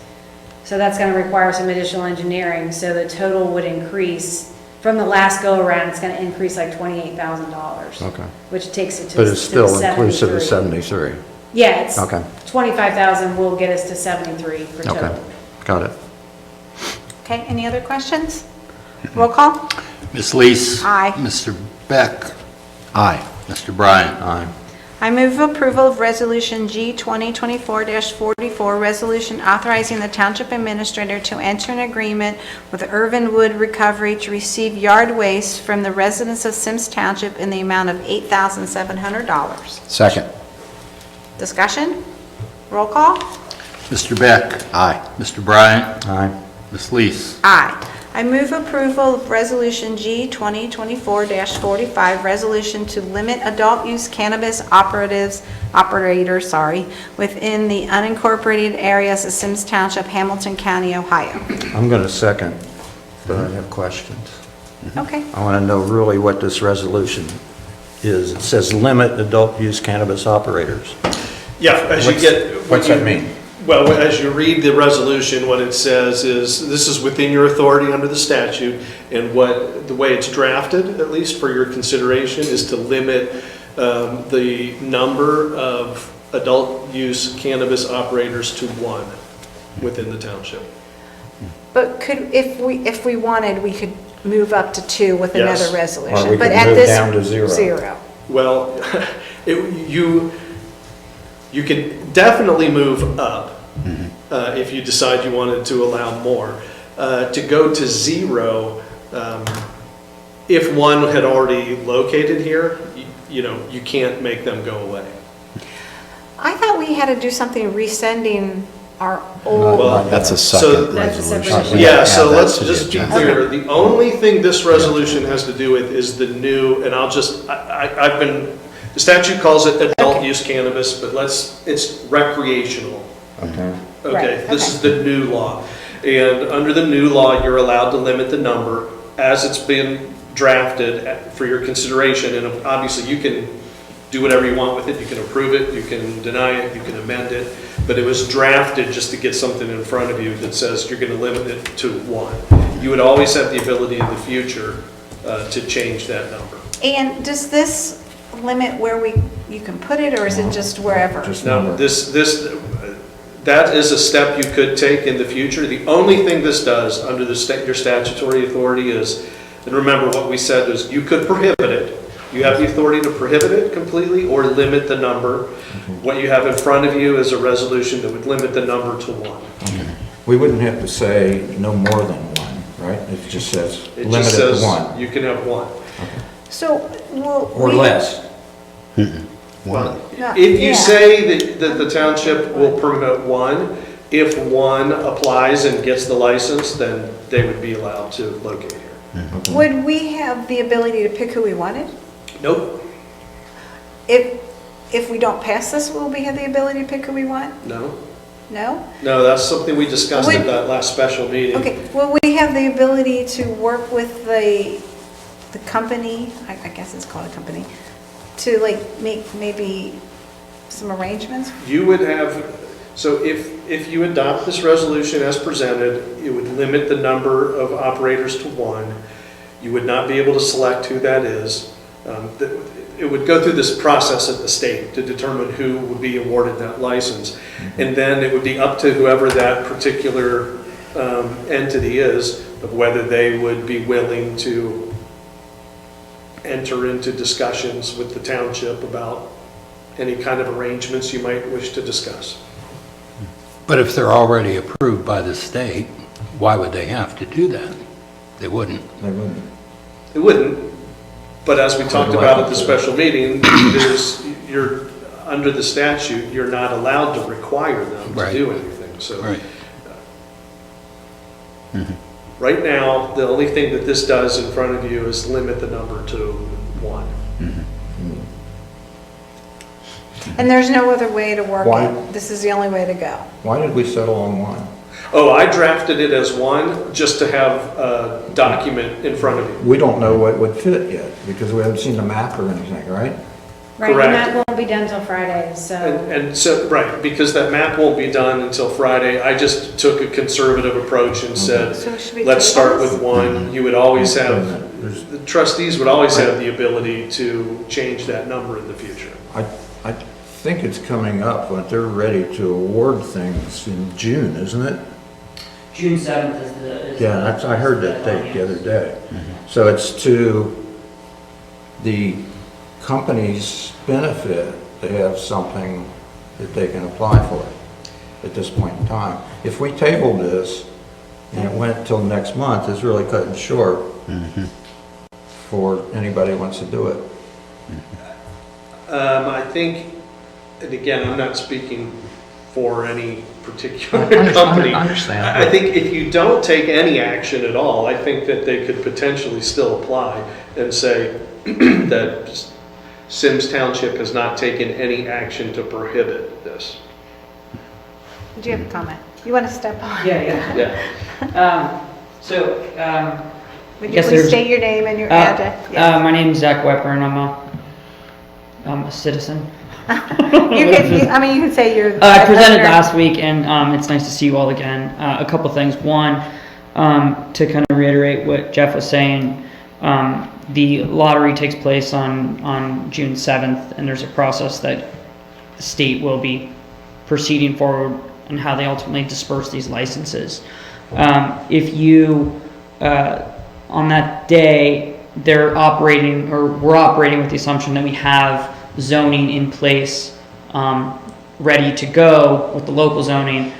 So that's going to require some additional engineering, so the total would increase from the last go-around, it's gonna increase like $28,000. Okay. Which takes it to But it's to still inclusive of 73. 73. Yeah, it's Okay. 25,000 will get us to 73 for Okay, total. got it. Okay, any other questions? Roll call? Ms. Lees? Aye. Mr. Beck? Aye. Mr. Bryant? Aye. I move approval of Resolution G 2024-44, resolution authorizing the Township Administrator to enter an agreement with Irvin Wood Recovery to receive yard waste from the residents of Symmes Township in the amount of $8,700. Second. Discussion? Roll call? Mr. Beck? Aye. Mr. Bryant? Aye. Ms. Lees? Aye. I move approval of Resolution G 2024-45, resolution to limit adult use cannabis operators, within the unincorporated areas of Symmes Township, Hamilton County, Ohio. I'm going to second, but I have questions. Okay. I want to know really what this resolution is. It says limit adult use cannabis operators. Yeah, as you get. What's that mean? Well, as you read the resolution, what it says is, this is within your authority under the statute, and the way it's drafted, at least for your consideration, is to limit the number of adult use cannabis operators to one within the township. But if we wanted, we could move up to 2 with Yes. another resolution. Or we But could at move this down to 0. 0. Well, you can definitely move up if you decide you wanted to allow more. To go to 0, if one had already located here, you can't make them go away. I thought we had to do something rescinding our Well, old, That's a So- second That's a separate resolution. issue. Yeah, Add so that let's to the just be agenda. clear. The only thing this resolution has to do with is the new, and the statute calls it adult use cannabis, but it's recreational. Okay. Okay, Right, this okay. is the new law. And under the new law, you're allowed to limit the number as it's been drafted for your consideration. And obviously, you can do whatever you want with it. You can approve it, you can deny it, you can amend it. But it was drafted just to get something in front of you that says you're going to limit it to 1. You would always have the ability in the future to change that number. and does this limit where you can put it, or is it just wherever? Just No, number. that is a step you could take in the future. The only thing this does under your statutory authority is, and remember what we said is you could prohibit it. You have the authority to prohibit it completely or limit the number. What you have in front of you is a resolution that would limit the number to 1. We wouldn't have to say no more than 1, right? It just says It limit just it to says 1. you can have 1. So, will Or we- less. One. No, If you yeah. say that the township will permit 1, if 1 applies and gets the license, then they would be allowed to locate here. Would we have the ability to pick who we wanted? Nope, If we don't pass this, will we have the ability to pick who we want? no. No? No, that's something we discussed at Would- that last special meeting. Okay, will we have the ability to work with the company, I guess it's called a company, to like make maybe some arrangements? You would have, so if you adopt this resolution as presented, it would limit the number of operators to 1. You would not be able to select who that is. It would go through this process at the state to determine who would be awarded that license. And then it would be up to whoever that particular entity is, of whether they would be willing to enter into discussions with the township about any kind of arrangements you might wish to discuss. But if they're already approved by the state, why would they have to do that? They wouldn't. They wouldn't. It wouldn't, but as we talked about at the special meeting, you're, under the statute, you're not allowed to require them to Right. do anything, so. Right. Right now, the only thing that this does in front of you is limit the number to 1. And there's no other way to work Why? it? This is the only way to go? Why did we settle on 1? Oh, I drafted it as 1, just to have a document in front of you. We don't know what would fit yet, because we haven't seen the map or anything, right? Right, and Correct. that won't be done till Friday, so. And so, right, because that map won't be done until Friday, I just took a conservative approach and said, So should we let's table start this? with 1. You would always have the trustees would always have the ability to change that number in the future. I think it's coming up, when they're ready to award things in June, isn't it? June 7th is the. Yeah, I heard that date the other day. So it's to the company's benefit to have something that they can apply for at this point in time. If we table this and it went till next month, it's really cutting short for anybody who wants to do it. I think, and again, I'm not speaking for any particular company. I think if you don't take any action at all, I think that they could potentially still apply and say that Symmes Township has not taken any action to prohibit this. Did you have a comment? You want to step on? Yeah. Would you Yes, please there's- state your name and your address? Yes. My name's Zach Wepper, and I'm a citizen. You can say you're. I presented last week, and it's nice to see you all again. A couple things. One, to kind of reiterate what Jeff was saying, the lottery takes place on June 7th, and there's a process that the state will be proceeding forward on how they ultimately disperse these licenses. If you, on that day, we're operating with the assumption that we have zoning in place, ready to go with the local zoning.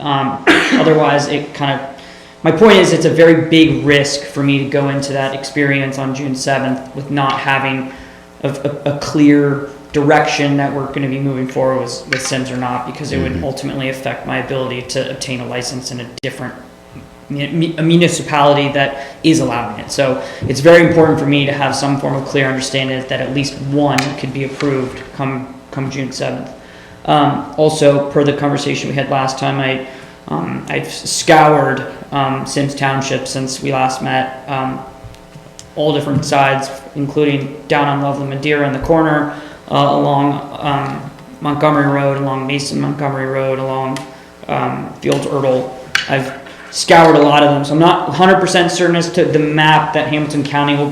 Otherwise, my point is, it's a very big risk for me to go into that experience on June 7th with not having a clear direction that we're going to be moving forward with Symmes or not, because it would ultimately affect my ability to obtain a license in a different a municipality that is allowing it. So it's very important for me to have some form of clear understanding that at least one could be approved come June 7th. Also, per the conversation we had last time, I've scoured Symmes Township since we last met, all different sides, including down on Loveland Madeira in the corner, along Montgomery Road, along Mason Montgomery Road, along Fields Erdel. I've scoured a lot of them, so I'm not 100% certain as to the map that Hamilton County will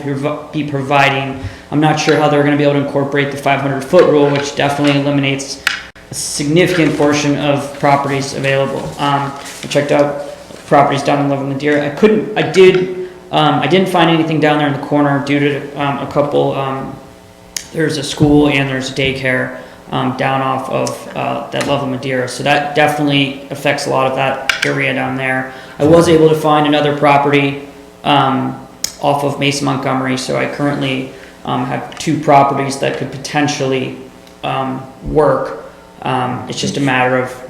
be providing. I'm not sure how they're going to be able to incorporate the 500-foot rule, which definitely eliminates a significant portion of properties available. I checked out properties down in Loveland Madeira. I didn't find anything down there in the corner due to a couple. There's a school and there's a daycare down off of that Loveland Madeira, so that definitely affects a lot of that area down there. I was able to find another property off of Mason Montgomery, so I currently have two properties that could potentially work. It's just a matter of...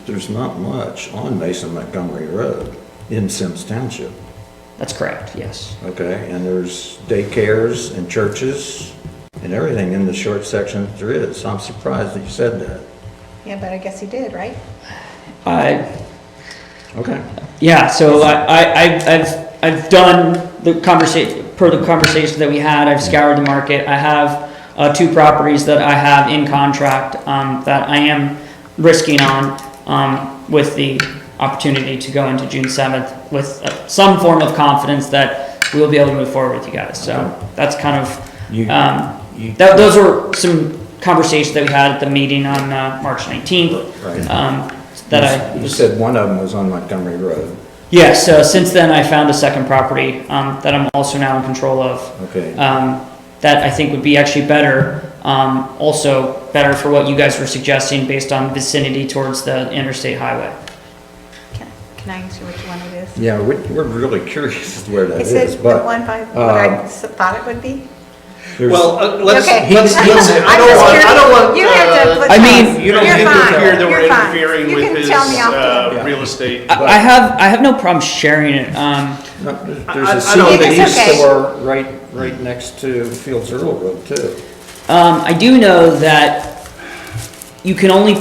There's not much on Mason Montgomery Road in Symmes Township. That's correct, yes. Okay, and there's daycares and churches and everything in the short section that there is. I'm surprised that you said that. Yeah, but I guess he did, right? Okay. Yeah, so I've done the conversation, per the conversation that we had, I've scoured the market. I have two properties that I have in contract that I am risking on with the opportunity to go into June 7th with some form of confidence that we will be able to move forward with you guys. So that's kind of, those were some conversations that we had at the meeting on March 19th. Right. You said one of them was on Montgomery Road. Yes, since then I found a second property that I'm also now in control of. Okay. That I think would be actually better, also better for what you guys were suggesting based on vicinity towards the interstate highway. Can I ask you which one it is? Yeah, we're really curious as to where that Is is, it the but one by what I thought it would be? there's- Well, let's, Okay. let's, I'm I just don't want, You have to put. I mean, you don't You're fine. interfere that we're You're fine. interfering You with can his tell me off camera. real estate. I have no problem sharing it. there's I a don't think- CBD It's okay. store right next to Fields Earl Road too. I do know that you can only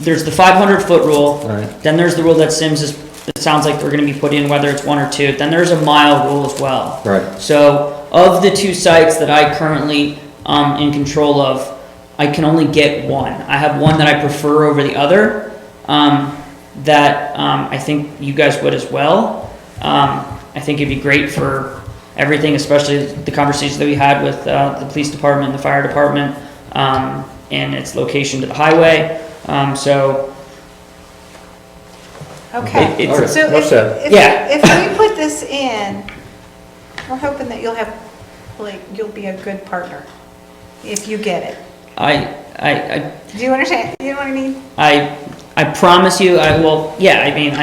there's the 500-foot rule, Right. then there's the rule that it sounds like we're going to be put in, whether it's one or two, then there's a mile rule as well. Right. So of the two sites that I currently in control of, I can only get one. I have one that I prefer over the other, that I think you guys would as well. I think it'd be great for everything, especially the conversations that we had with the police department and the fire department, and its location to the highway. So Okay, It's- so Well said. if we put this in, we're hoping that you'll have, like, you'll be a good partner, if you get it. I Do you understand? You know what I mean? I promise you, I will, yeah, I mean,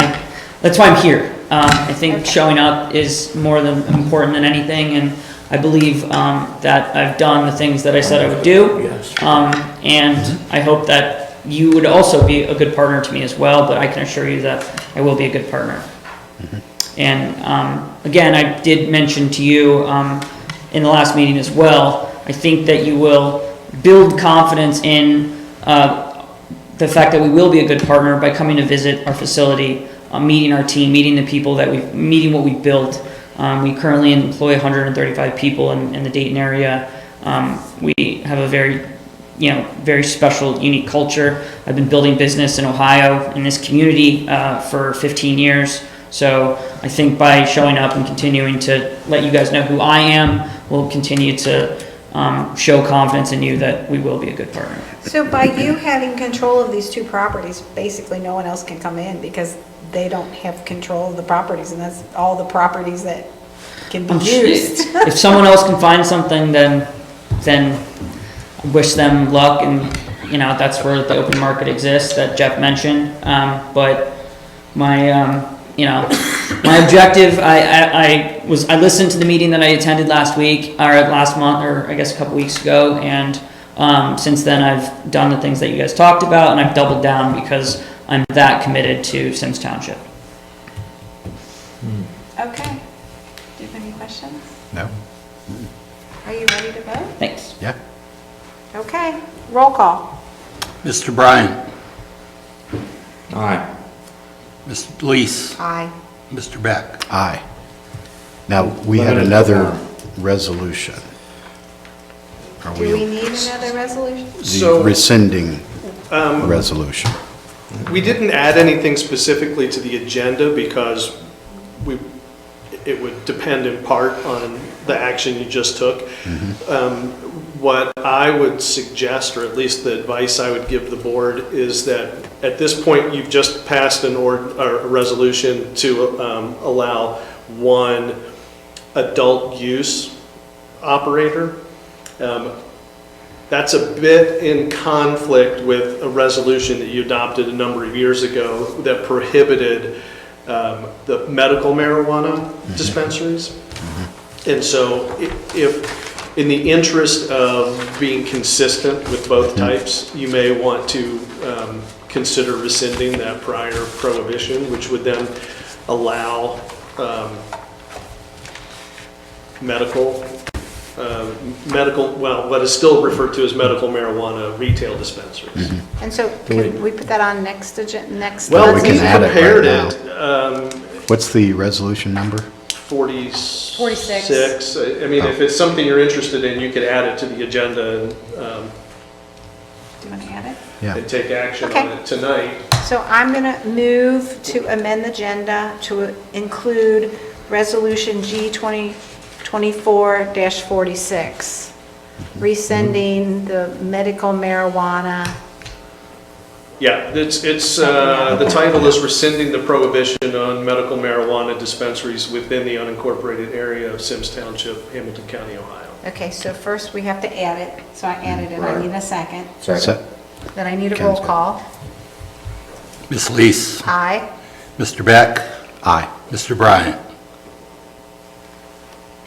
that's why I'm here. I think Okay. showing up is more than important than anything, and I believe, that I've done the things that I said I would do. Yes. And I hope that you would also be a good partner to me as well, but I can assure you that I will be a good partner. And, again, I did mention to you, in the last meeting as well, I think that you will build confidence in, the fact that we will be a good partner by coming to visit our facility, meeting our team, meeting the people meeting what we've built. We currently employ 135 people in the Dayton area. We have a very special, unique culture. I've been building business in Ohio, in this community, for 15 years. So I think by showing up and continuing to let you guys know who I am, we'll continue to show confidence in you that we will be a good partner. So by you having control of these two properties, basically no one else can come in because they don't have control of the properties, and that's all the properties that can be used. If someone else can find something, then I wish them luck, and that's where the open market exists that Jeff mentioned. But my my objective, I listened to the meeting that I attended last week or last month, or I guess a couple weeks ago, and since then I've done the things that you guys talked about, and I've doubled down because I'm that committed to Symmes Township. Okay. Do you have any questions? No? Are you ready to vote? Thanks. Yeah. Okay, roll call. Mr. Bryant, Aye. Mr. Lees, Aye. Mr. Beck. Aye. Now, we had another resolution. Are Do we need another resolution? The So- rescinding resolution. We didn't add anything specifically to the agenda because it would depend in part on the action you just took. What I would suggest, or at least the advice I would give the board, is that at this point, you've just passed a resolution to allow one adult use operator. That's a bit in conflict with a resolution that you adopted a number of years ago that prohibited the medical marijuana dispensaries. And so if, in the interest of being consistent with both types, you may want to consider rescinding that prior prohibition, which would then allow what is still referred to as medical marijuana retail dispensaries. And so can we put that on next agenda, Well, we we can add it right prepared now. it, What's the resolution number? 46. I mean, if it's something you're interested in, you could add it to the agenda Do you want to add it? Yeah. and take action Okay. on it tonight. So I'm going to move to amend the agenda to include Resolution G 2024-46, rescinding the medical marijuana. Yeah, the title is rescinding the prohibition on medical marijuana dispensaries within the unincorporated area of Symmes Township, Hamilton County, Ohio. Okay, so first we have to add it. So I added it. I need a second. Second. Then I need a Ken's roll good. call. Ms. Lees, Aye. Mr. Beck, Aye. Mr. Bryant.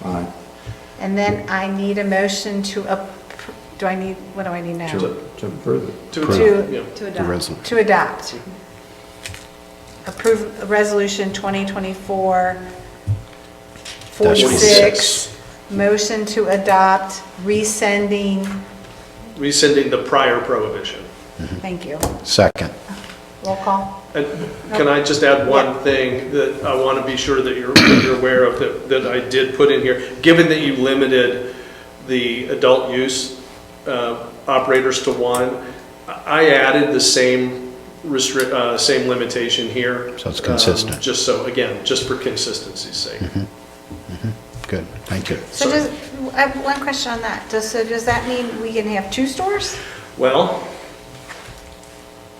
Aye. And then I need a motion to, what do I need now? To approve it. To Approve. adopt, yeah. To The adopt. resolution. To adopt. Approve Resolution 2024-46. Motion to adopt, rescinding, Rescinding the prior prohibition. thank you. Second. Roll call. And can I just add one thing that I want to be sure that you're aware of that I did put in here? Given that you limited the adult use operators to one, I added the same limitation here. So it's consistent. Just so, again, just for consistency's sake. Good. Thank you. So I have one question on that. So does that mean we can have 2 stores? Well,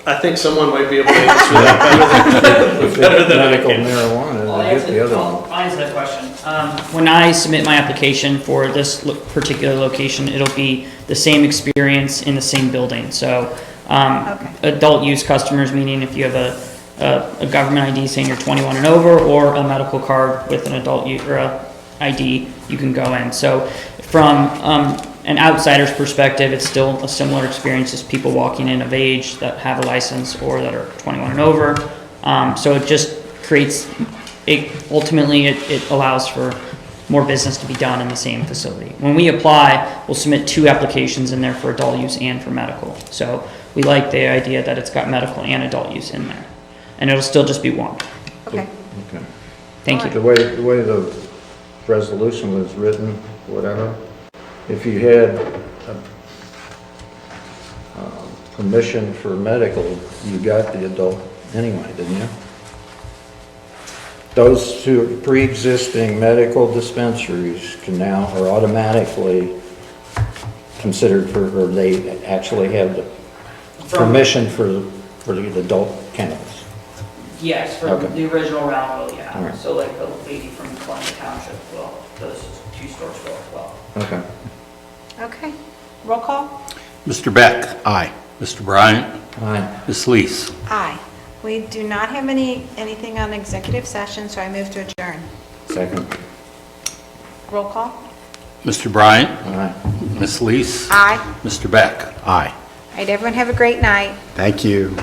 I think someone might be able to answer that better than I Medical can. marijuana, I'll they get the other I'll one. answer that question. When I submit my application for this particular location, it'll be the same experience in the same building. So, adult use customers, meaning if you have a government ID saying you're 21 and over, or a medical card with an adult or a ID, you can go in. So, from an outsider's perspective, it's still a similar experience as people walking in of age that have a license or that are 21 and over. So it just creates, ultimately it allows for more business to be done in the same facility. When we apply, we'll submit 2 applications in there for adult use and for medical. So we like the idea that it's got medical and adult use in there. And it'll still just be 1. Okay. Okay. Thank you. The way the resolution was written, whatever, if you had permission for medical, you got the adult anyway, didn't you? Those who are pre-existing medical dispensaries are automatically considered for, or they actually have the permission for the adult cannabis. Yes, for Okay. the original round will, yeah. All right. So like the lady from Symmes Township will, those 2 stores will as well. Okay. Okay. Roll call? Mr. Beck? Aye. Mr. Bryant? Aye. Ms. Lees? Aye. We do not have anything on executive session, so I move to adjourn. Second. Roll call? Mr. Bryant? Aye. Ms. Lees? Aye. Mr. Beck? Aye. All right, everyone have a great night. Thank you.